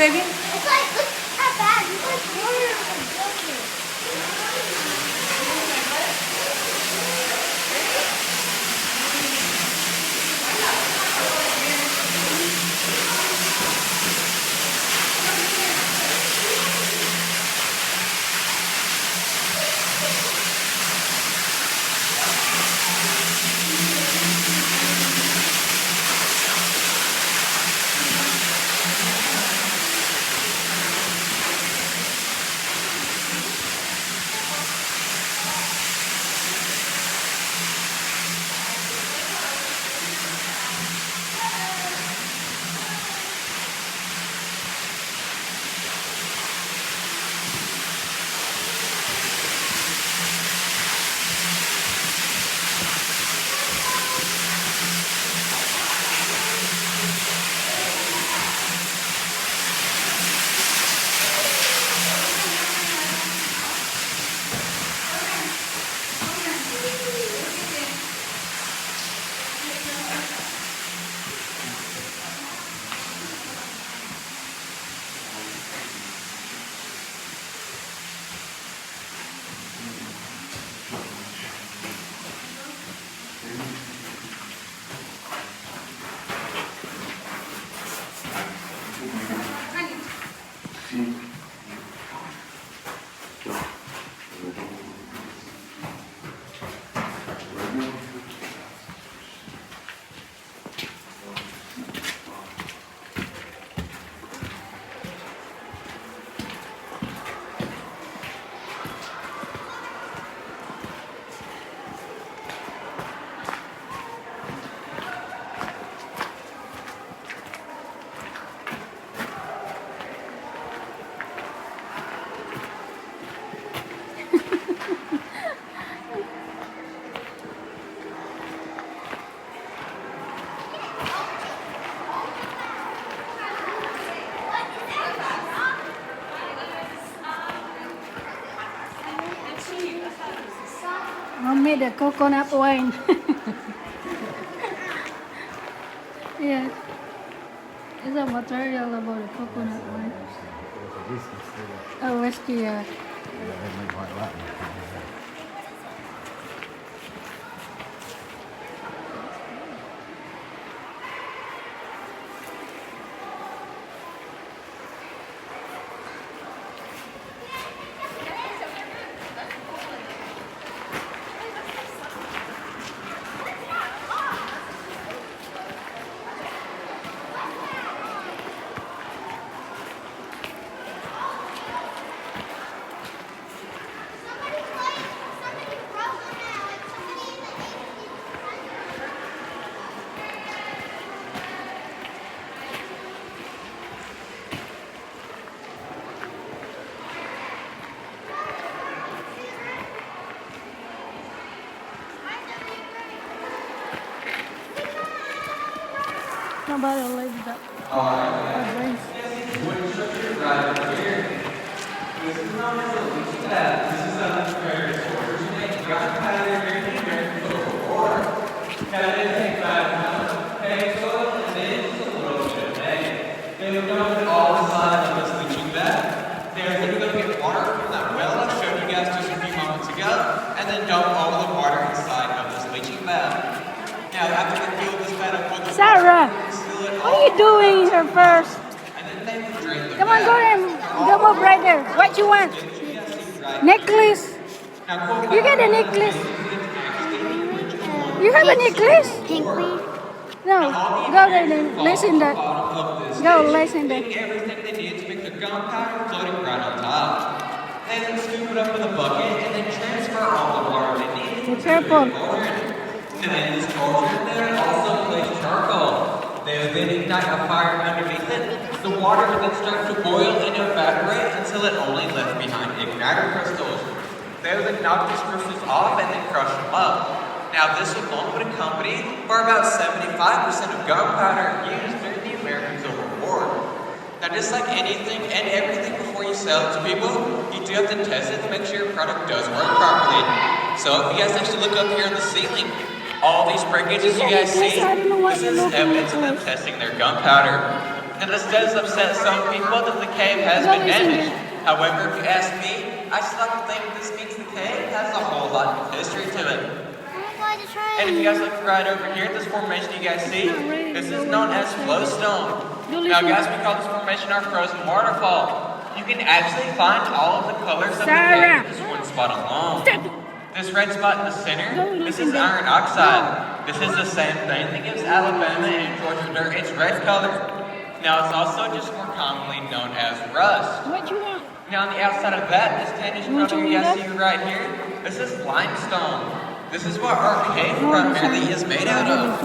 baby? It's like, look how bad. It's like water. I made a coconut wine. Yeah. It's a material about the coconut wine. Oh, whiskey, yeah. They make like that. Nobody likes that. Advice. This is known as a leaching pad. This is a very storage tank. You got to have it here to over water. Now, it takes 5 pounds of hay soil and then just a little bit of hay. Then we're going to put all the sides of this leaching bed. There's going to get water from that well I showed you guys just a few moments ago, and then dump all the water inside of this leaching bed. Now, after we fill this bed up with the Sarah, what are you doing here first? Come on, go and come up right there. What you want? Necklace? You get a necklace? You have a necklace? No, go there then. Listen that. Go, listen that. Everything they need to make the gunpowder floating right on top. They then scoop it up in a bucket and then transfer all the water they need. Be careful. And in this cauldron, they also place charcoal. They will then ignite a fire underneath it. The water will then start to boil and evaporate until it only left behind igniter crystals. They will then knock these crystals off and then crush them up. Now, this alone would accompany for about 75% of gunpowder used during the American Civil War. Now, just like anything and everything before you sell it to people, you do have to test it to make sure your product does work properly. So, if you guys actually look up here on the ceiling, all these breakages you guys see, this is evidence of them testing their gunpowder. Now this does upset some people that the cave has been damaged. However, if you ask me, I still like to think this means the cave has a whole lot of history to it. And if you guys look right over here at this formation you guys see, this is known as flowstone. Now guys, we call this formation our frozen waterfall. You can actually find all of the colors of the cave in this one spot alone. This red spot in the center, this is iron oxide. This is the same thing that gives Alabama and Georgia dirt its red color. Now it's also just more commonly known as rust. What you want? Now on the outside of that, this tannish color you guys see right here, this is limestone. This is what our cave primarily is made out of.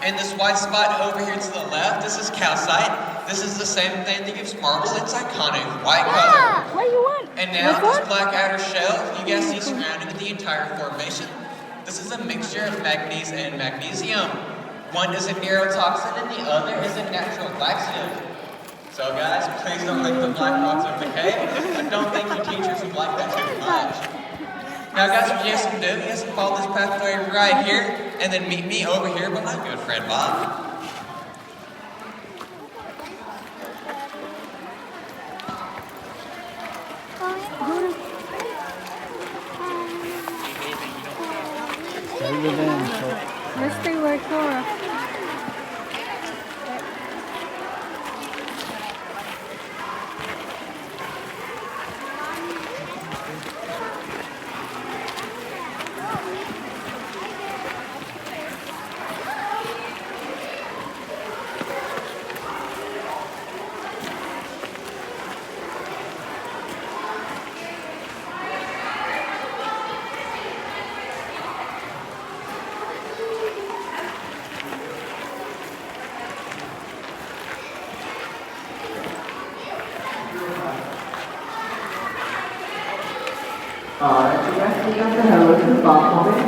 And this white spot over here to the left, this is calcite. This is the same thing that gives marble its iconic white color. What do you want? And now this black outer shell you guys see surrounding the entire formation, this is a mixture of manganese and magnesium. One is a neurotoxin and the other is a natural laxative. So guys, please don't lick the black parts of the cave. I don't think your teachers would like that too much. Now guys, what you guys can do, you guys can follow this pathway right here, and then meet me over here with my good friend Bob. Let's stay where Cora. Alright, you guys can say hello to Bob for me.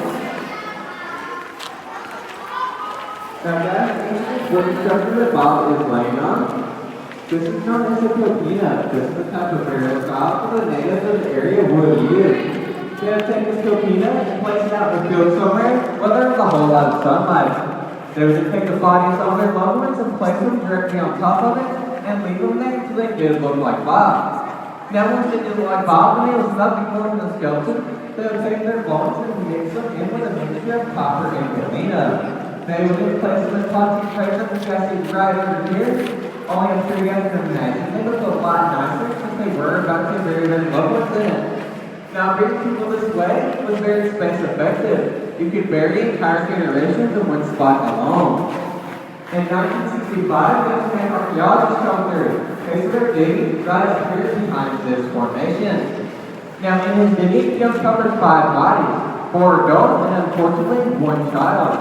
Now guys, what structure that Bob is laying on, this is known as a copina. This is a type of burial style that the natives of the area would use. They would take this copina and place it out in the field somewhere where there was a whole lot of sunlight. They would take the bodies of their loved ones and place them directly on top of it and leave them there until they did look like Bob. Now once they didn't like Bob, when it was nothing more than a skeleton, they would take their bones and mix them in with a mixture of copper and galena. They would then place them in concentration, which you guys see right over here. Only I'm sure you guys can imagine. They look a lot nicer since they were about to bury their loved ones in it. Now burying people this way was very space effective. You could bury entire generations in one spot alone. In 1965, Mexican archaeologists come through. They started digging right up here behind this formation. Now in his digging, he uncovered 5 bodies, 4 adults, and unfortunately, 1 child.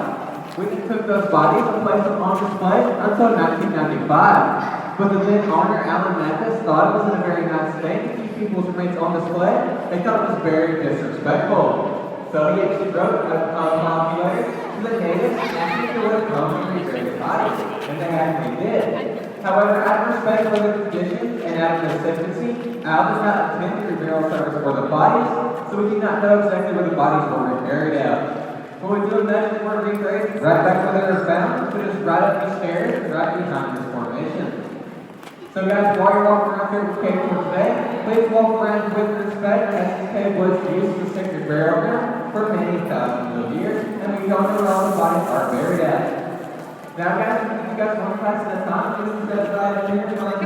We then took those bodies and placed them on display until 1995. But the then owner, Alan Mathis, thought it was in a very nice state to keep people's remains on display. They thought it was very disrespectful. So he actually wrote a copy letter to the natives asking for what come and rebury the bodies, and they actually did. However, out of respect for the tradition and out of necessity, Al did not attend the burial service for the bodies, so we do not know exactly where the bodies were buried at. But we do imagine they were reburied right back where they were found, which is right up the stairs, right behind this formation. So guys, while you're walking around here with cave tour today, please walk around with respect as this cave was used as a sacred burial ground for many thousands of years, and we don't know where all the bodies are buried at. Now guys, if you guys want to class at a time, please step right up here and find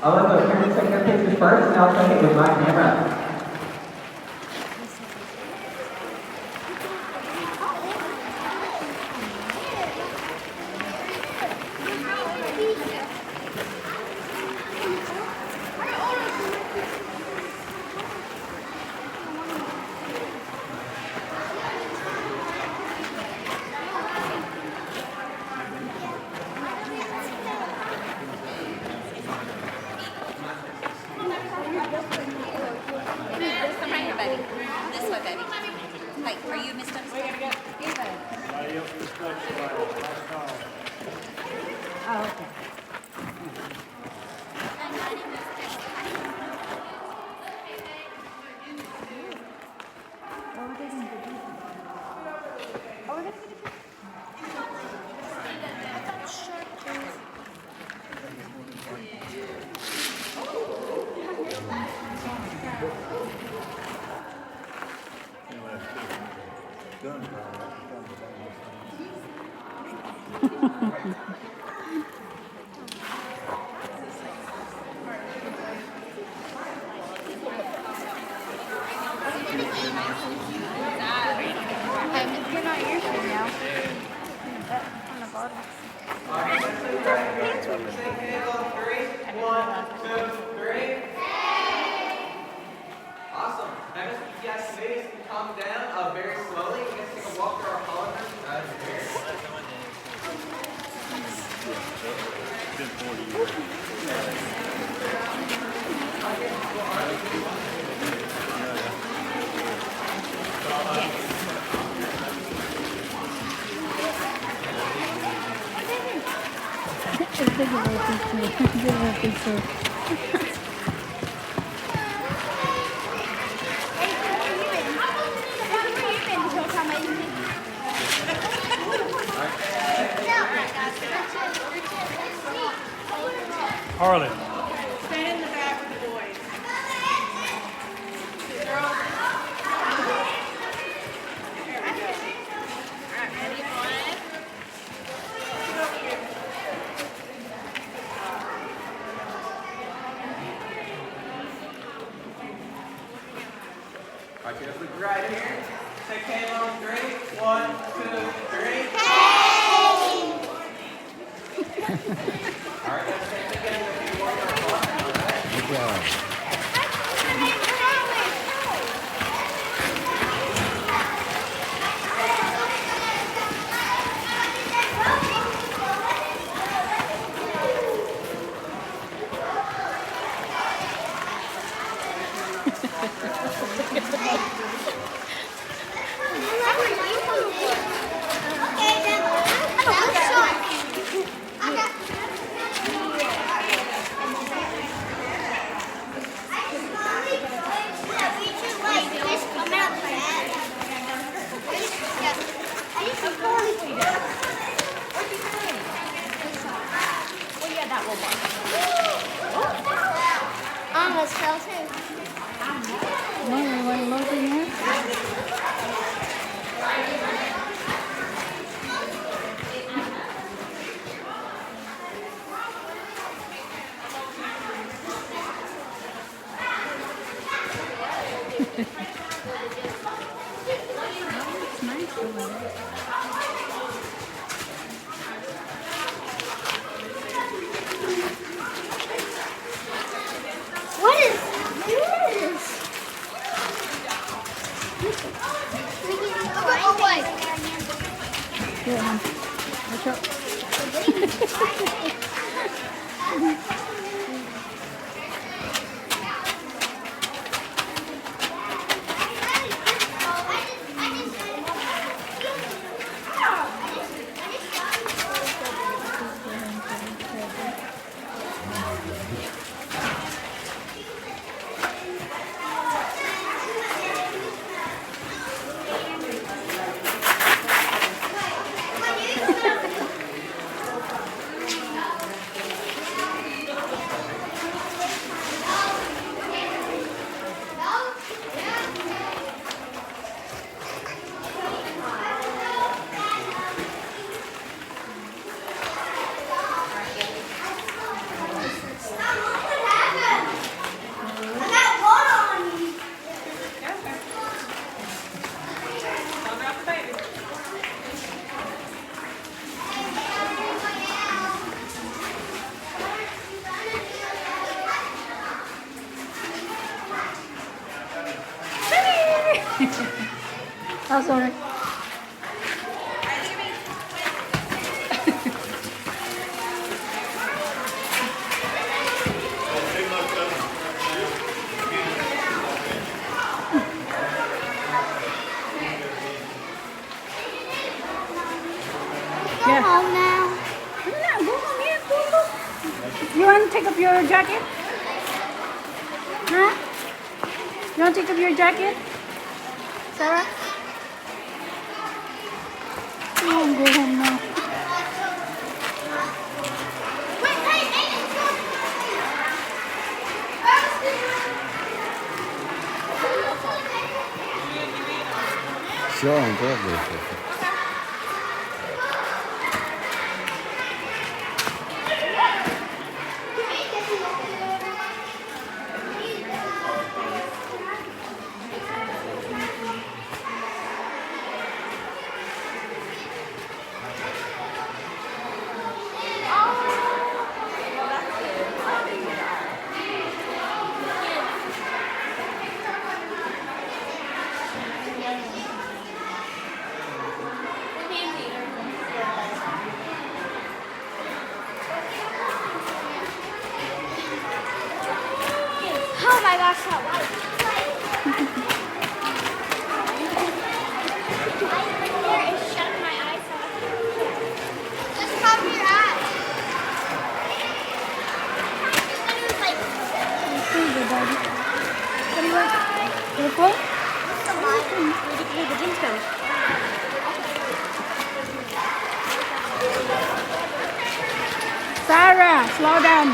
I'll let the parents take their pictures first, and I'll take it with my camera. You're not your shoe now. On the bottom. Awesome. Now just you guys can calm down very slowly. We're going to take a walk through our polymers here. Harley. Stand in the back with the boys. Girls. Alright, you guys look right here. Say K on 3. 1, 2, 3. Alright, let's take it again with you walk our polymers, alright? Good job. Almost fell too. No, you want to look in here? It's nice over there. What is this? Oh, wait. Here, Mom. Watch out. Oh, sorry. Go home now. No, go home here, go. You want to take up your jacket? Huh? You want to take up your jacket? Sarah? You want to go home now. Show them, probably. I got some. Shut my eyes off. Just cover your eyes. What do you want? Purple? Where the jeans go? Sarah, slow down.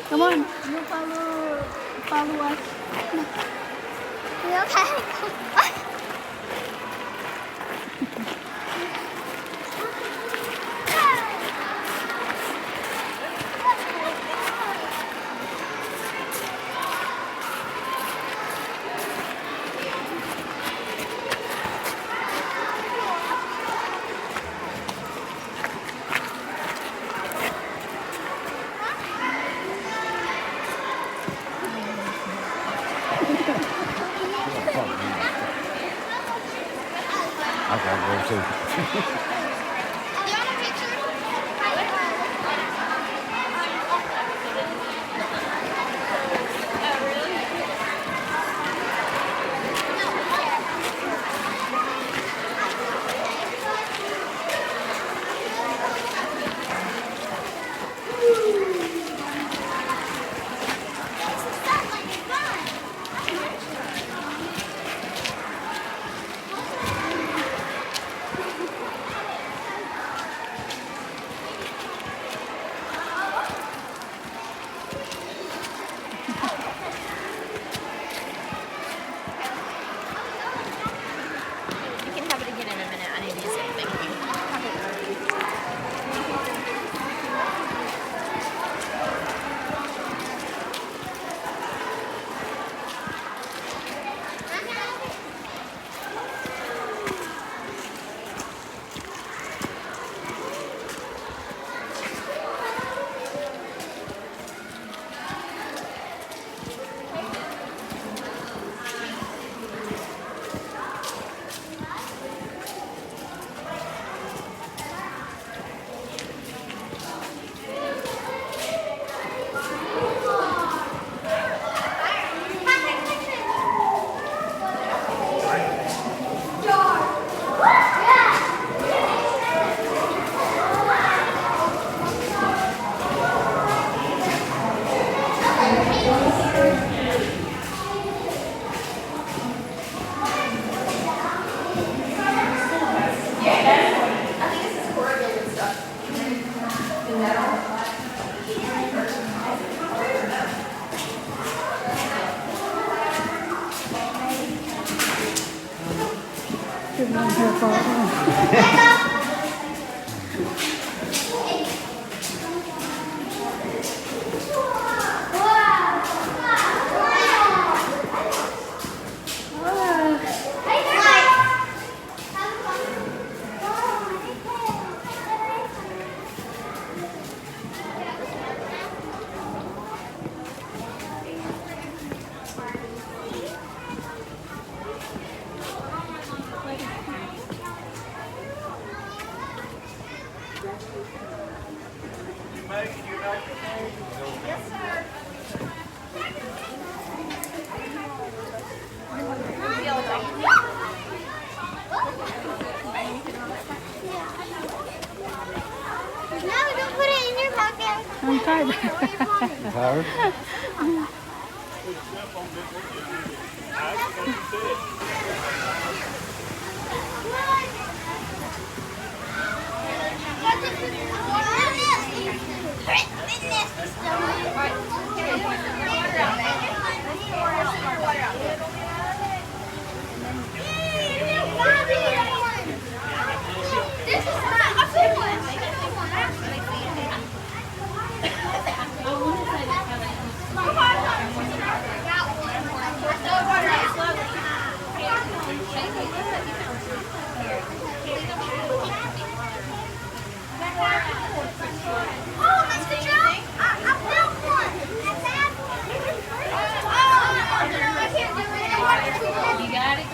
Come on, you follow us. You okay? I gotta go too. No, don't put it in your pocket. I'm tired. Tired? This is not a full one. Oh, Mr. Joe, I found one. I can't do it. You got it,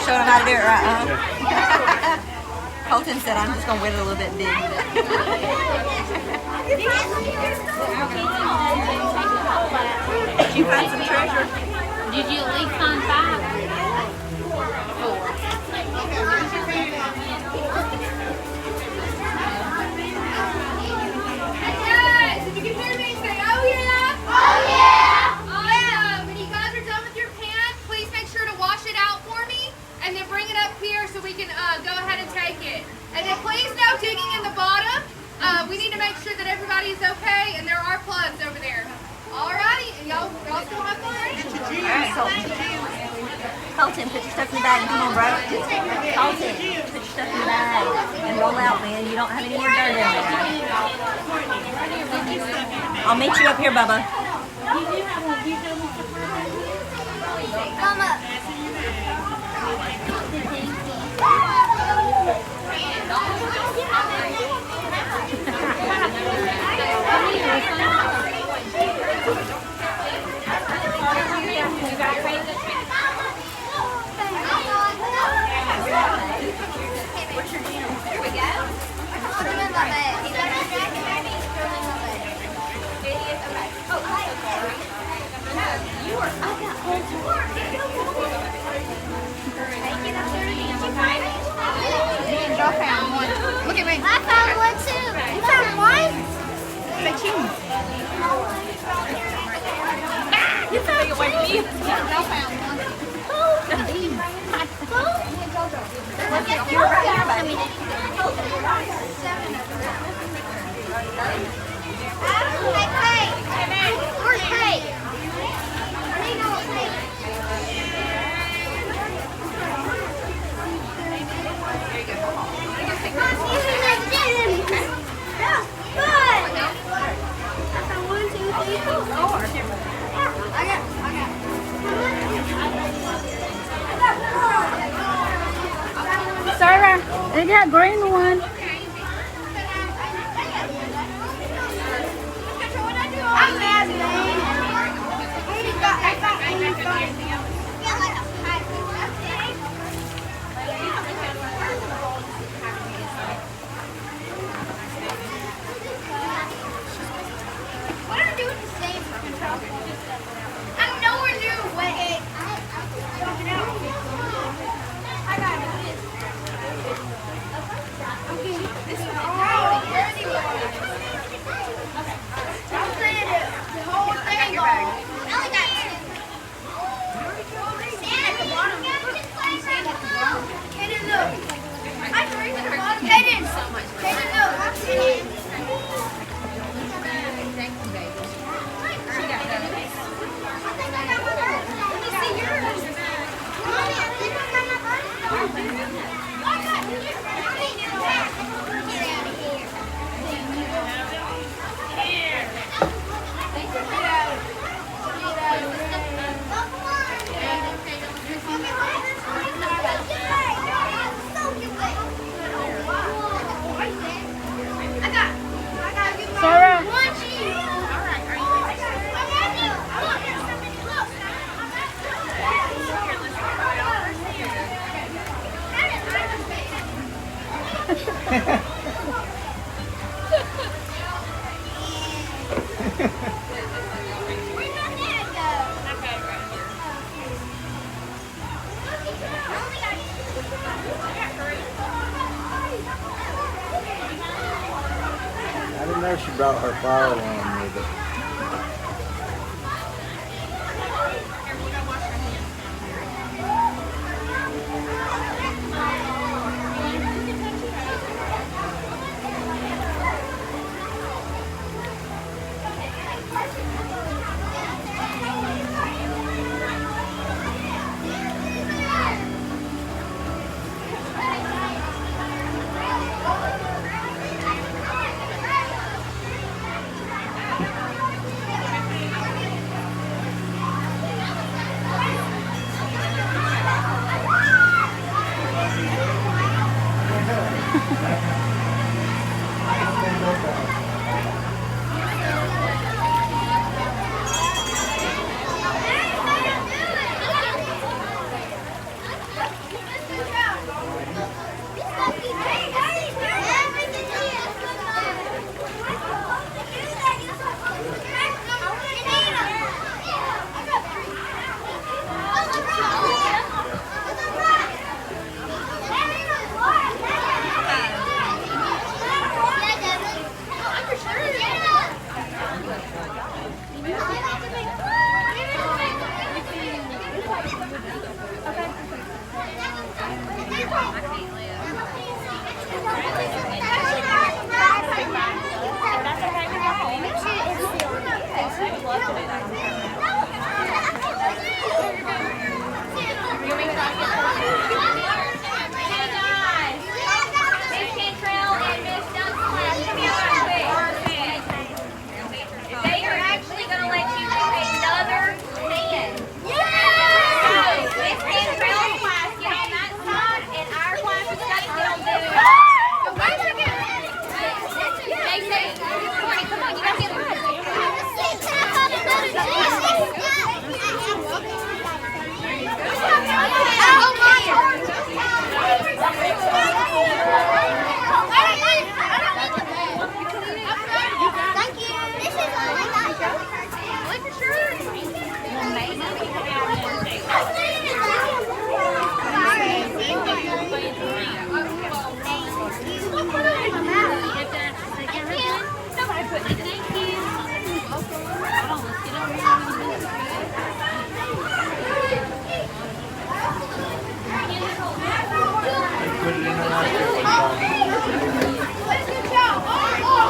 Showing them how to do it right, huh? Colton said, I'm just going to wet it a little bit big. Did you find some treasure? Did you at least find 5? If you can hear me, say, oh yeah! Oh yeah! Awesome! When you guys are done with your pan, please make sure to wash it out for me and then bring it up here so we can go ahead and take it. And then please no digging in the bottom. We need to make sure that everybody is okay and there are plugs over there. Alrighty, and y'all still have fun? Alright, Colton, put your stuff in the bag. Come on, bro. Colton, put your stuff in the bag and roll out, man. You don't have any more dirt in there. I'll meet you up here, Bubba. Mama. What's your deal? Here we go. Put them in my bag. I found one. Look at me. I found one too. You found one? But you. You found two? I found one. You're right here, buddy. Hey, Kate. Where's Kate? They got green one. I'm mad, man. What are we doing the same for control? I'm nowhere near away. I got it. Okay, this one. Oh, where do you want it? Okay. I'm saying it. The whole thing on. I only got two. Stand at the bottom. Stand at the bottom. Kaden, look. I'm right at the bottom. Kaden. Kaden, look. Kaden. Sarah. I didn't know she brought her fire alarm with her.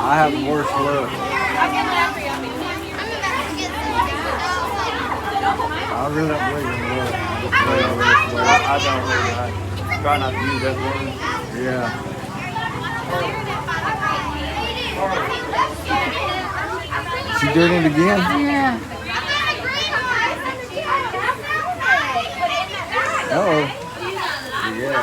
I have worse luck. I really don't believe in luck. I don't really. I try not to use that word. Yeah. She doing it again? Yeah. Uh-oh. Yeah.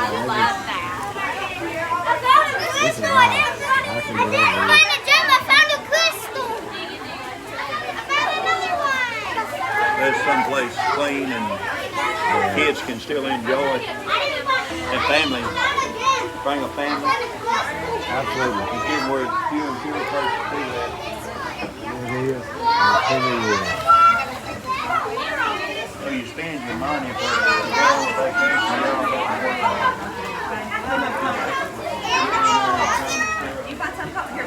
place clean and kids can still enjoy it. And family, bring a family. Absolutely. It's getting where few and fewer folks do that. It is. It really is. So you spend your money for a vacation. You find some cotton here.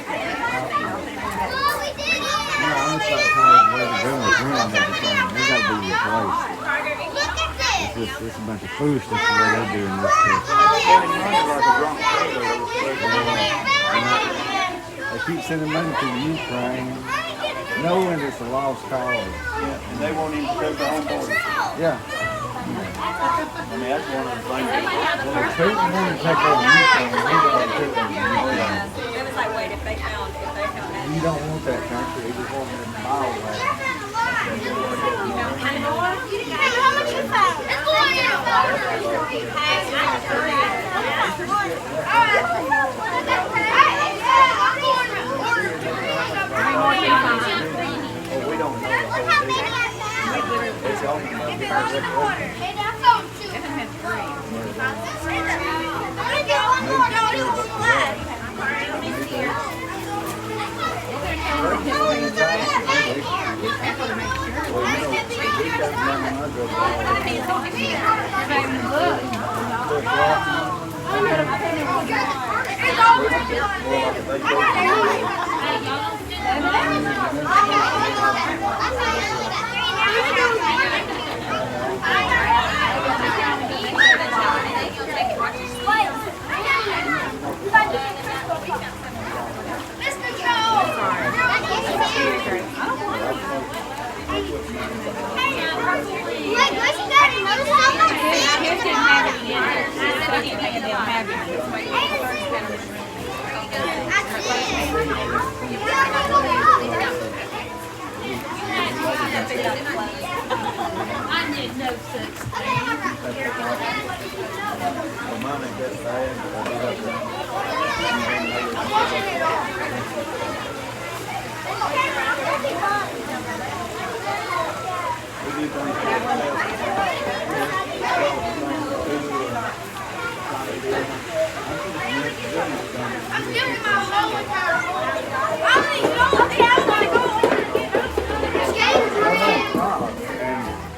I'm just like kind of where they're going with rent and everything. They got to be replaced. It's a bunch of foolishness the way they're doing this case. They keep sending money to the Ukraine, knowing it's a lost cause. Yeah, and they won't even protect their own borders. Yeah. I mean, that's one of the things. Well, if Putin wanted to take over Ukraine, he would have took over Ukraine. It was like, wait, if they found You don't want that country. You just want them to buy away. How much you found? We don't know the whole deal. It's all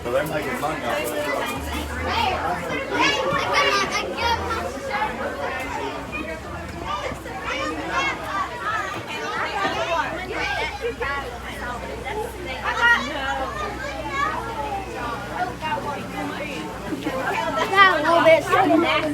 So they're making money off of it. Got a little bit sitting there.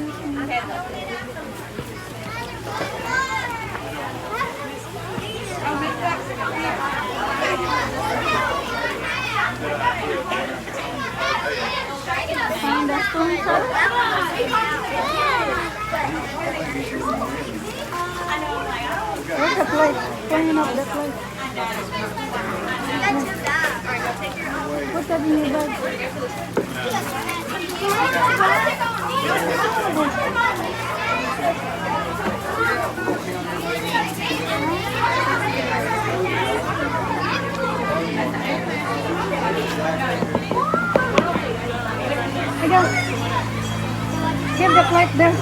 Where's the plate? Cleaning up the plate. Put that in your bag. I go. Give the plate there.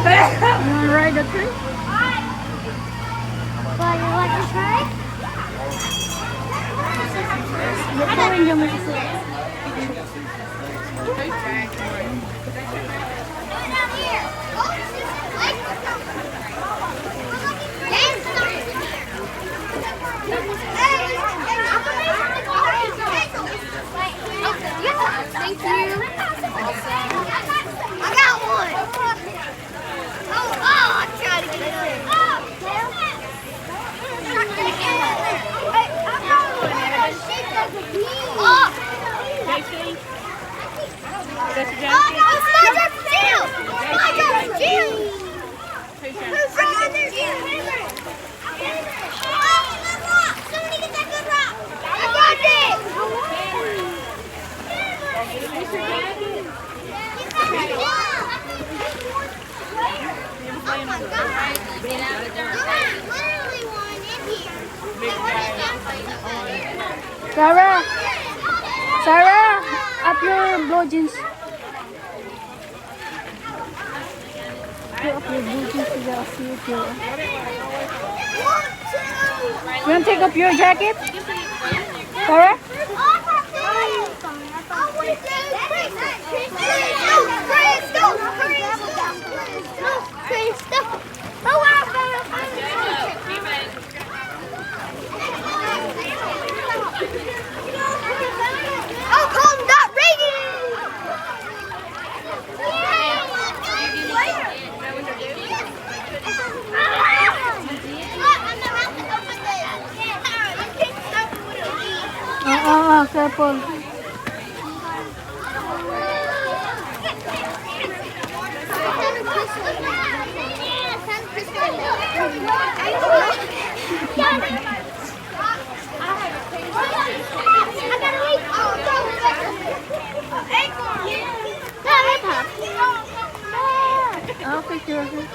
You want to ride the tree? Well, you like to try? You're going to Mississippi. Thank you. I got one. Oh, I'm trying to get it. Hey, I got one. Shake like a bee. Oh. That's your jacket? Oh, it's my jacket too. My jacket too. Who's right there? Oh, good rock. Somebody get that good rock. I got it. Oh my God. Literally one in here. Sarah, Sarah, up your blue jeans. Put up your blue jeans so they'll see it here. You want to take up your jacket? Sarah? Careful. I'll take care of it.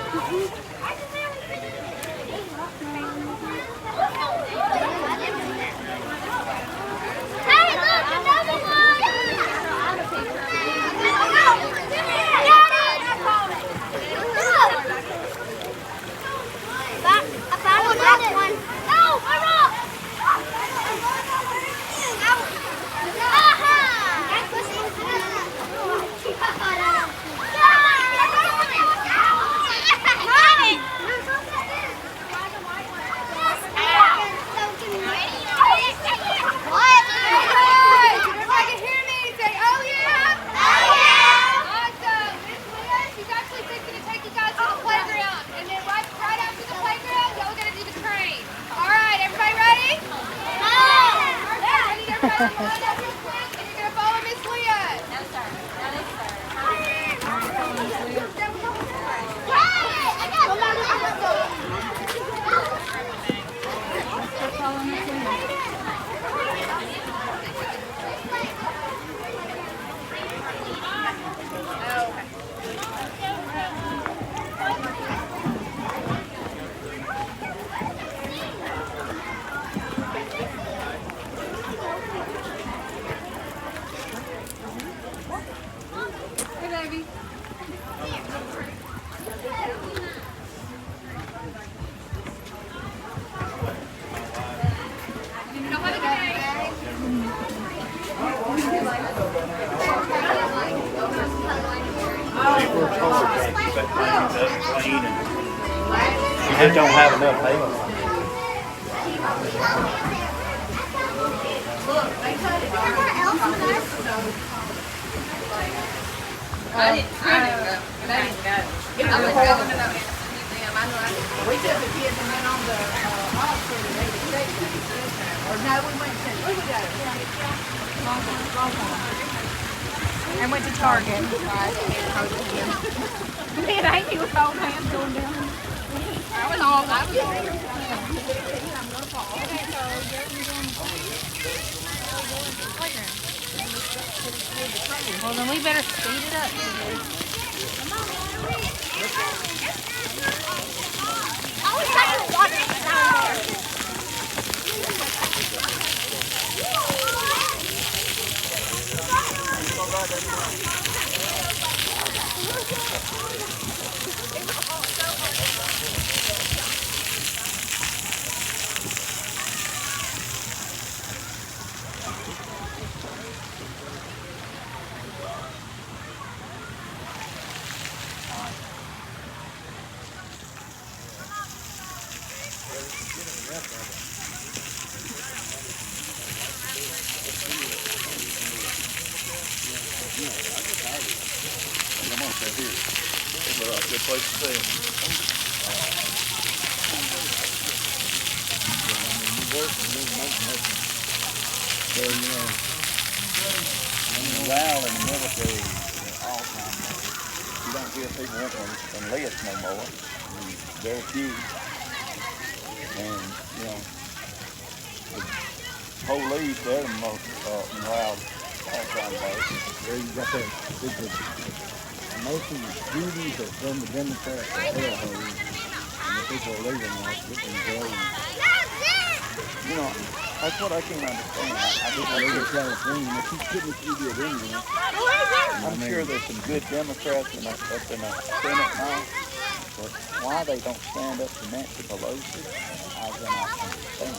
They don't have enough hay. We took the kids and went on the Oxford and they were taking or no, we went to where we go? And went to Target. Me and Amy was holding hands going down. That was all. That was well, then we better speed it up. Good place to see. So, you know, when you're around in the military, all the time, you don't hear people enlist no more. Very few. And, you know, the police, they're the most morale all time base. There you got that. Most of the duties are from the Democrats are hellholes, and the people are leaving like getting going. You know, That's what I can't understand. I just They just got a thing, and they keep putting this idiot in there. I'm sure there's some good Democrats up in the Senate now, but why they don't stand up to Nancy Pelosi, I cannot understand.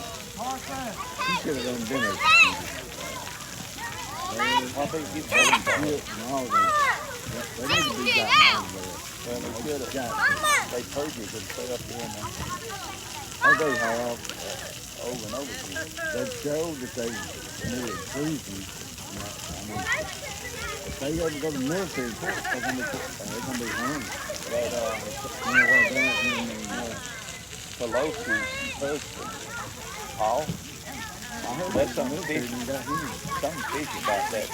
She should have been executed. Why they get voting for her? And all that. They need to be gotten out of there. Well, they should have. They perjured and stay up there and Oh, they have. over and over again. They've showed that they committed treason. I mean, if they ever go to military court, they're going to be hung. But, You know what that means? Pelosi's husband, Paul, I heard that's some something military fishy. got him. Something fishy about that.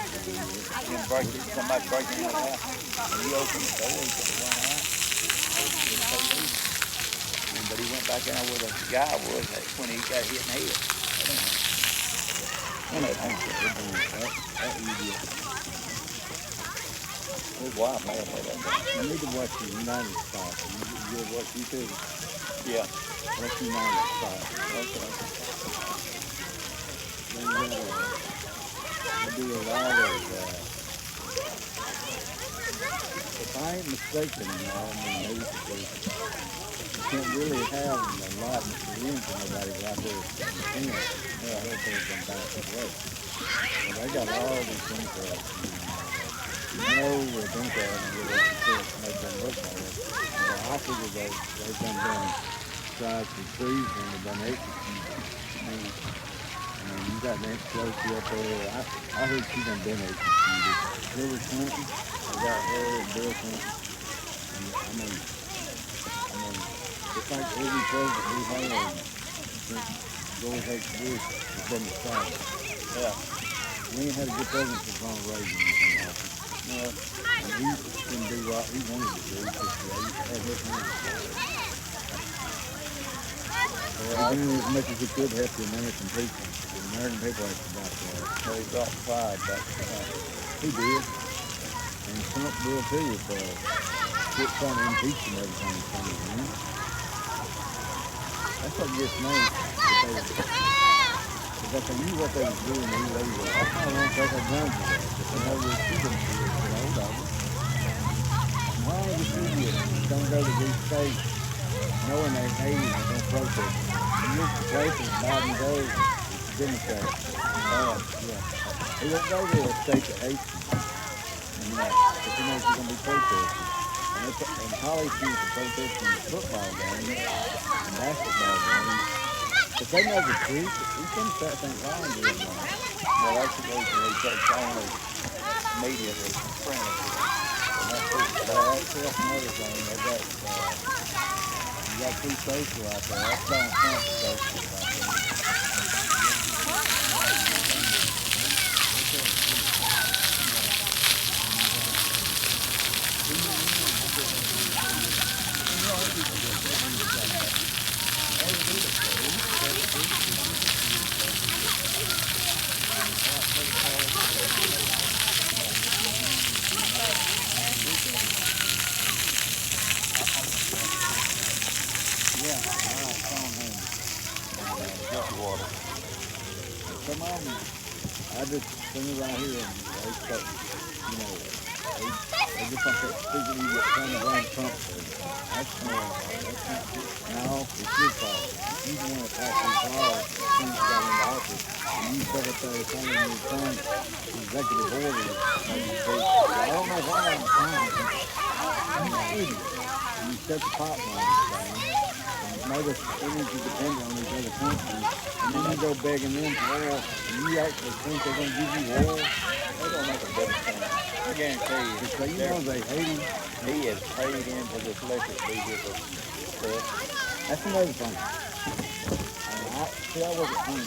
Somebody breaking in the house, and he opened the door, he could run out. But he went back in there where the guy was when he got hit in the head. I know, that idiot. His wife mad at that. I need to watch the United States. You watch YouTube? Yeah. Watch the United States. Okay. They do a lot of, if I ain't mistaken, maybe you can't really have a lot of rooms for nobody right there. Yeah, I heard they've been back away. But they got all these things for us. We're Democrats and we're to make them look like it. But I figure they've done tried for treason and done executed. You got Nancy Pelosi up there. I heard she done been executed. Hillary Clinton, I got her and Bill Clinton. I mean, it's like every president we had since George H. Bush has been the same. Yeah. We ain't had a good president since Ronald Reagan was in office. And he didn't do what he wanted to do. He just had his hands full. He did as much as he could help the American people. The American people have to back that. So he got fired back to that. He did. And Trump will too if quit trying to impeach him every time he comes in. That's what gets me. Because they knew what they was doing, they were. I kind of want to take our guns away. But they know we're shooting to it, hold on. Why are the idiots don't go to these states knowing they hate it and don't protest? And look the places Biden goes, it's Democrats. Yeah. He won't go to a state that hates him. And but he knows he's going to be protested. And college students are protesting football games and basketball games. But they know the truth. These Democrats ain't lying to them. Well, that's the reason they take only media to print it. And that's another thing. You got two social out there. That's Donald Trump's social out there. Some of them, I just seen it right here, and they start, they just like that stupid idiot trying to run Trump. That's not it's your fault. You the one that passed these laws since you got into office, and you set up there saying your son, executive order, I don't know why I'm trying. I'm an idiot. You set the pipeline down, and made us energy dependent on these other countries. And then you go begging them for oil, and you actually think they're going to give you oil? They don't make a difference. I guarantee you. Because you know they hate him. He is paid into this electric vehicle stuff. That's another thing. I wasn't clean.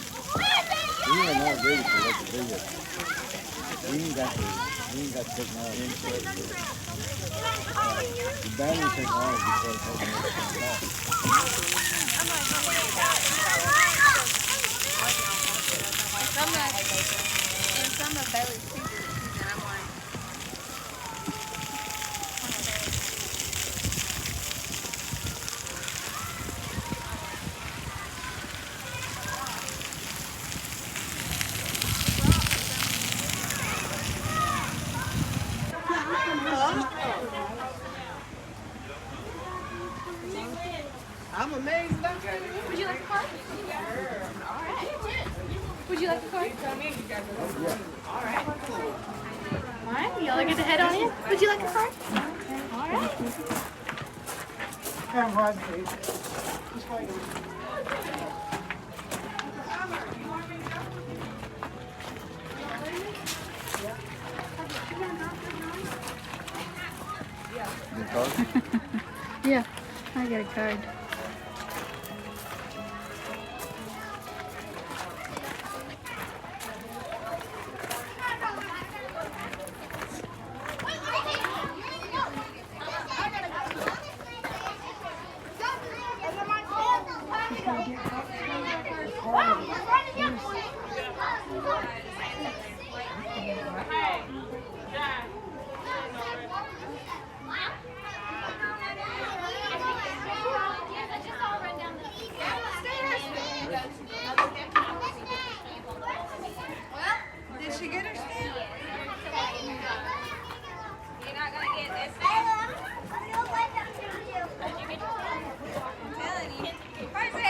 We are not ready for electric vehicles. We ain't got the technology. The battery technology is what taking everything off. Some of Bailey's teachers, and I'm like, I'm amazed about you. Would you like a card? All right. Would you like a card? All right. All right. Y'all are good to head on in. Would you like a card? All right. Come on, please. Just wait. Your card? Yeah, I got a card. Did she get her stamp? You're not going to get this. I'm telling you. Where's it?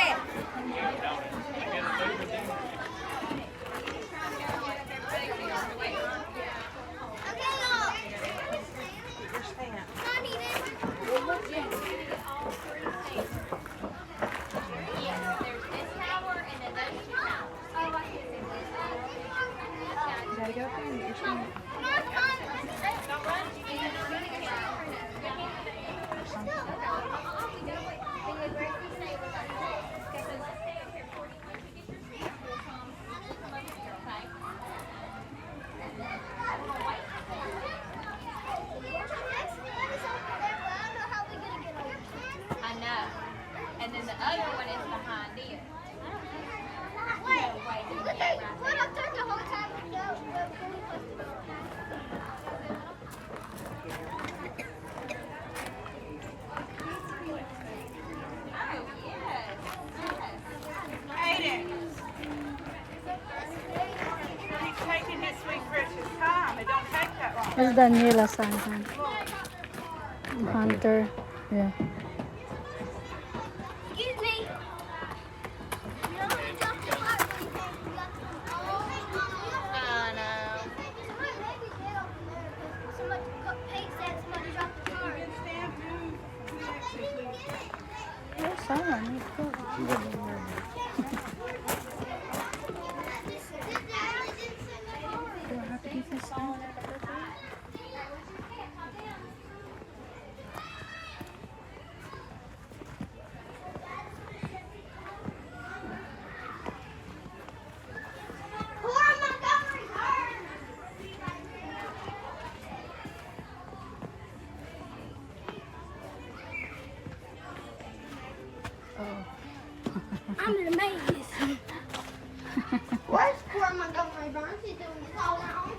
Gotta go find your stamp. I know. And then the other one is behind it. What I've done the whole time. Aiden. Keep taking this sweet precious time. It don't take that long. It's Daniela Sanhan. Hunter. Yeah. Excuse me. I know. Somebody paint said somebody dropped the car. Yes, I know. She wasn't in there. Do I have to keep this stamp? I'm in a maze. Where's Cora Montgomery Burns? He's doing this all alone.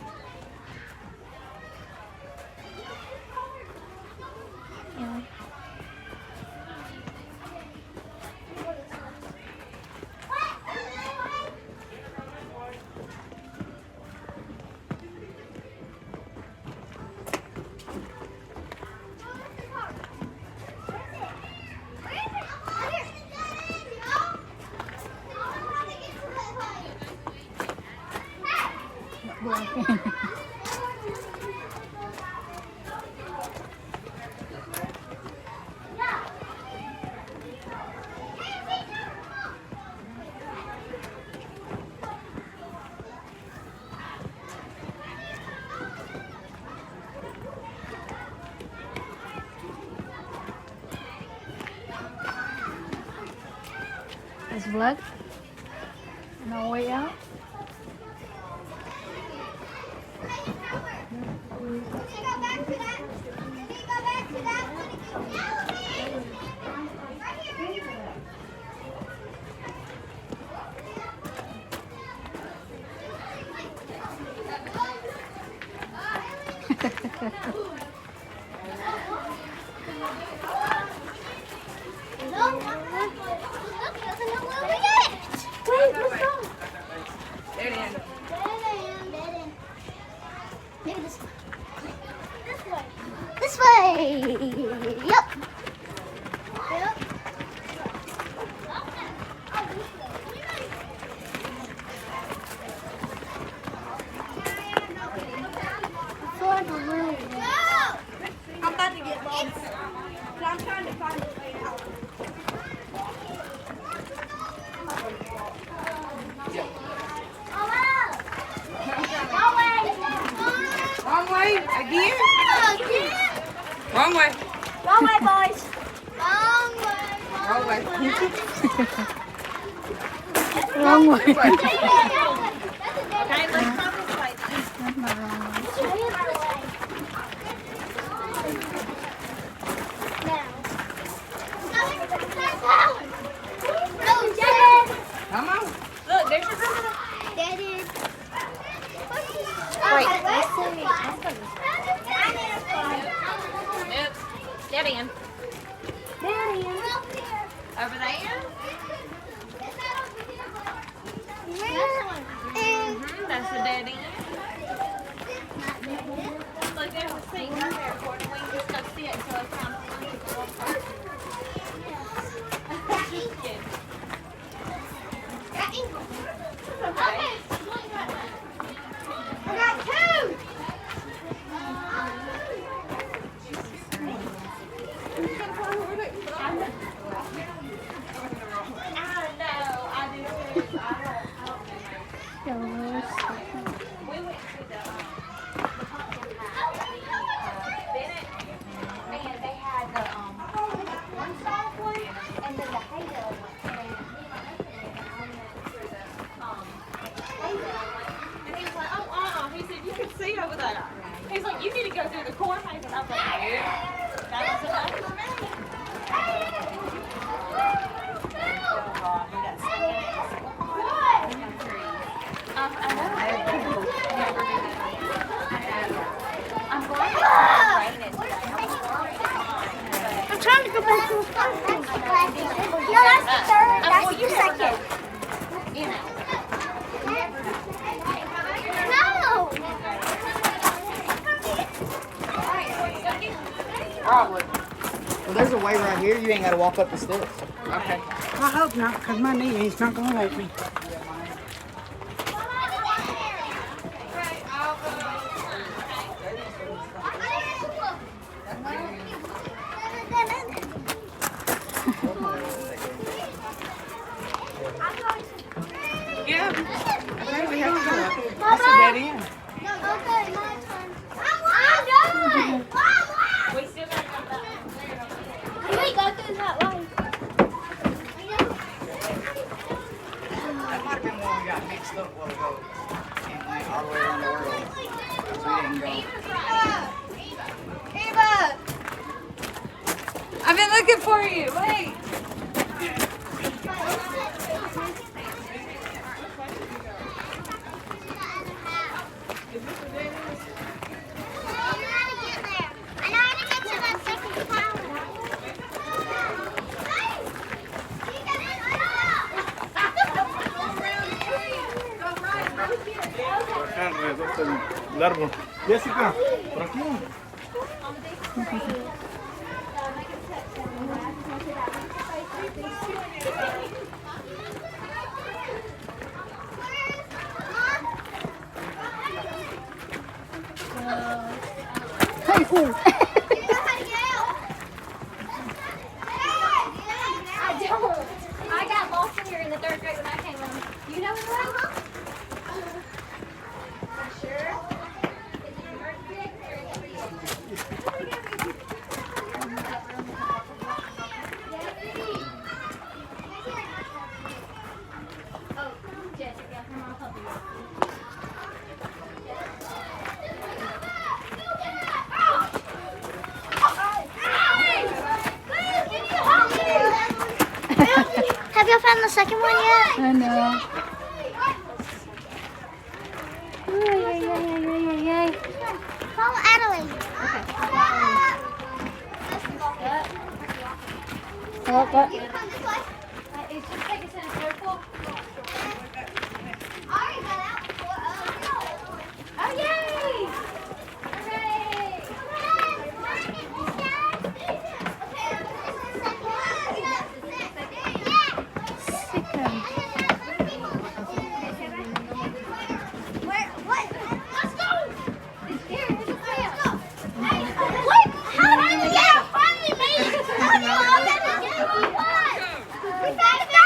It's blood. No way out. This way. Yep. Yep. wrong way. Wrong way. Okay, let's try this way. That's not wrong way. Come on. Look, there's your grandmother. Wait, Dead end. Over there. That's the dead end. Look, there's a seat right there for it. We can just go sit until it's time to leave. I got two. See over there. He's like, you need to go through the corn maze. And I was like, yeah, that was enough for me. I'm trying to go back to the first. No, that's the third. That's the second. You know. No. Probably. Well, there's a way right here. You ain't got to walk up the steps. Okay. I hope not, because my knee is not going to let me. Yeah. I think we have to go up. That's a dead end. Okay, my turn. I'm done. We still got to come back. Can we go through that way? That might have been one we got mixed up a while ago. And went all the way around the world. So we didn't go. Eva! I've been looking for you. Wait. Largo. Jessica, por aquí. Hey, cool. I got lost in here in the third grade when I came home. You know what? Sure. Oh, Jessica, come on, help me. Have you found the second one yet? I know. Yay. Call Adelaide. What? It's just take us in a circle. I already got out before. Oh, yay! Hooray! What? Let's go! Here, let's go. Hey, what? How did we get finally made it? We found it!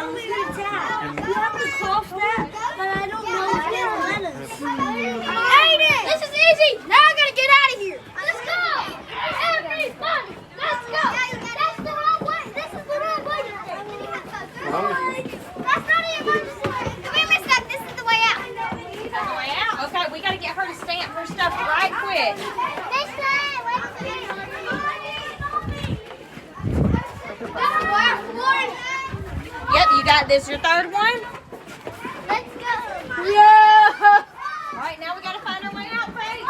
was gonna tap. You have to cough that, but I don't know if it'll let us. Aiden! This is easy! Now I gotta get out of here! Let's go! Everybody! Let's go! That's the wrong way! This is the wrong way! That's not the emergency way! Come here, Miss Duck. This is the way out. Is that the way out? Okay, we gotta get her to stamp her stuff right quick. Miss Duck, wait a minute. Yep, you got this. Your third one? Let's go! Yeah! Alright, now we gotta find our way out, Faith.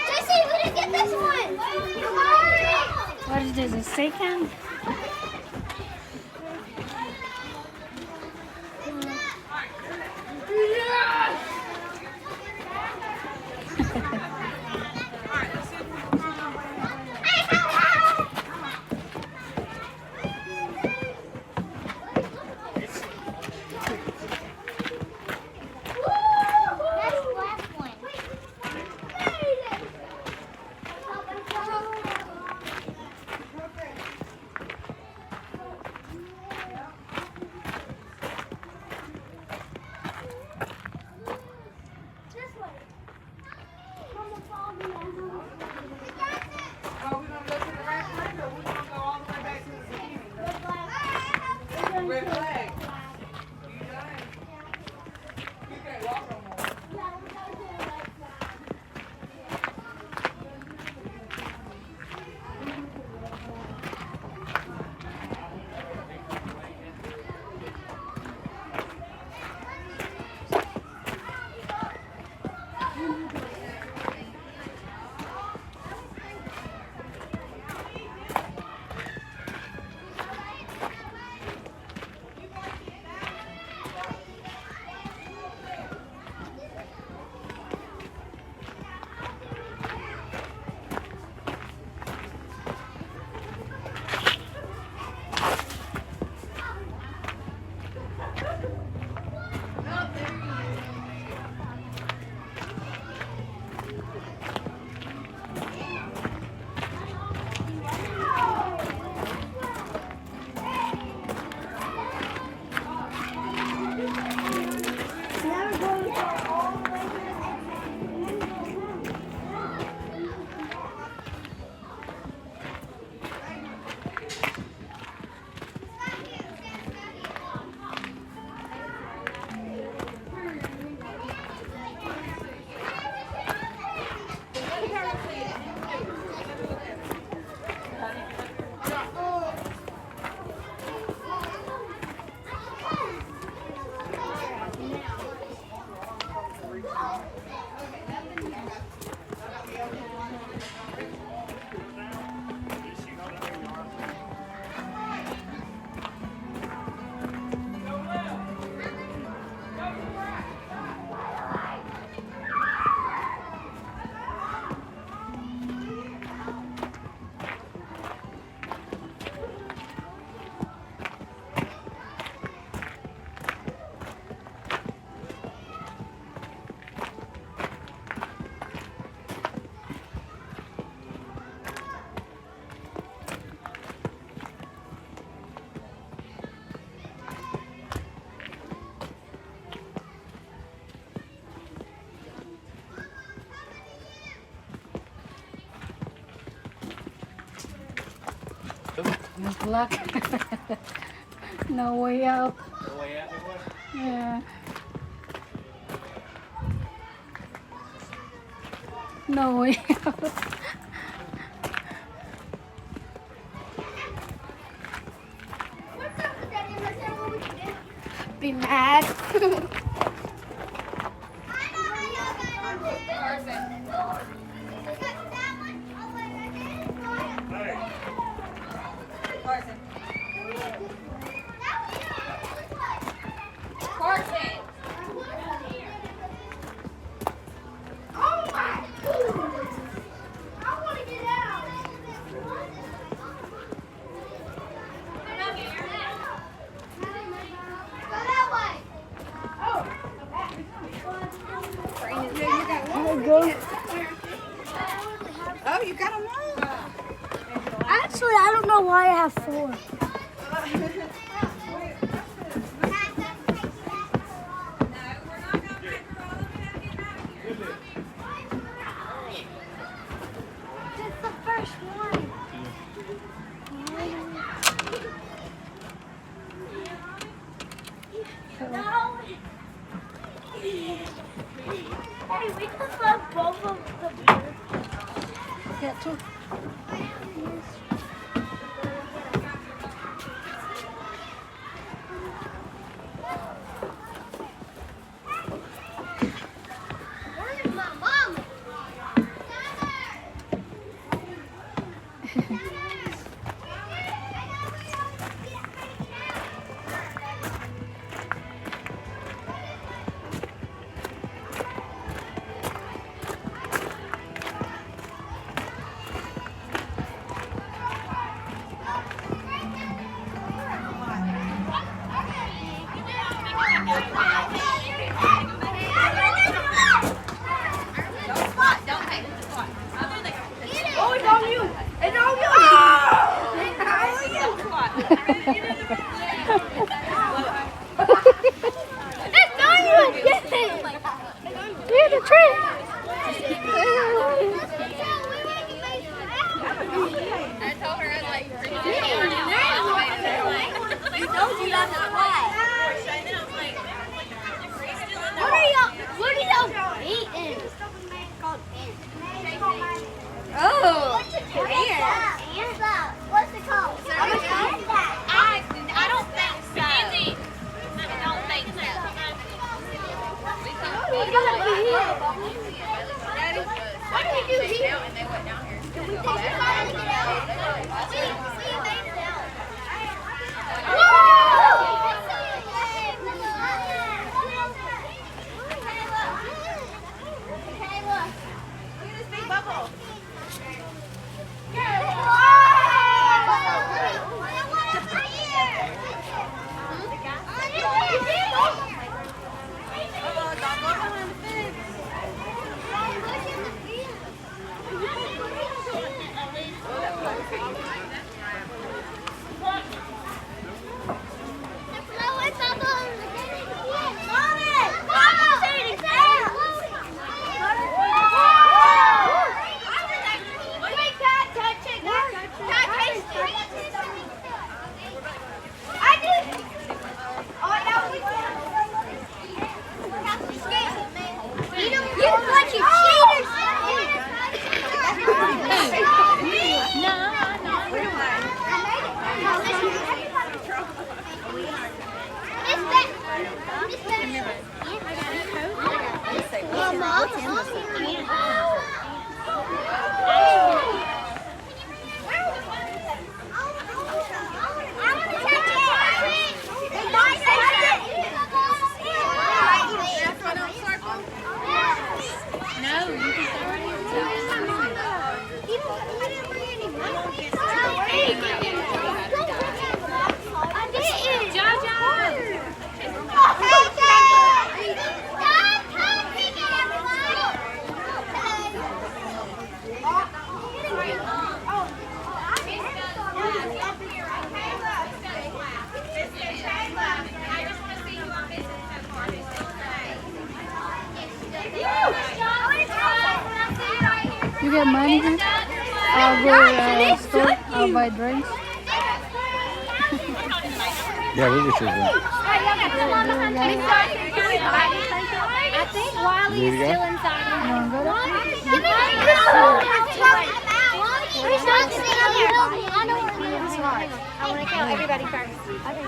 JC, we didn't get this one! Hurry! What is this, a second? That's the last one. This way. Mama, follow me. Are we gonna go to the right place or we gonna go all the way back to the beginning? Red flag. You done? You can't walk no more. Good luck. No way out. No way out, big boy? Yeah. No way out. Be mad. Oh, you got them all? Actually, I don't know why I have 4. Just the first one. No. Hey, we just love both of the birds. Yeah, 2. Where's my mom? Oh, it's on you. It's on you. It's on you. Get it. Yeah, the tree. I told her I like You told you not to play. What are y'all eating? Oh, What's it called? What's it called? I don't think so. I don't think so. What do we do here? And they went down here. We made it out. You get money here? I'll go store. I'll buy drinks. Yeah, we just should go. I think Wiley is still inside. You want to go there? I want to kill everybody first. Okay.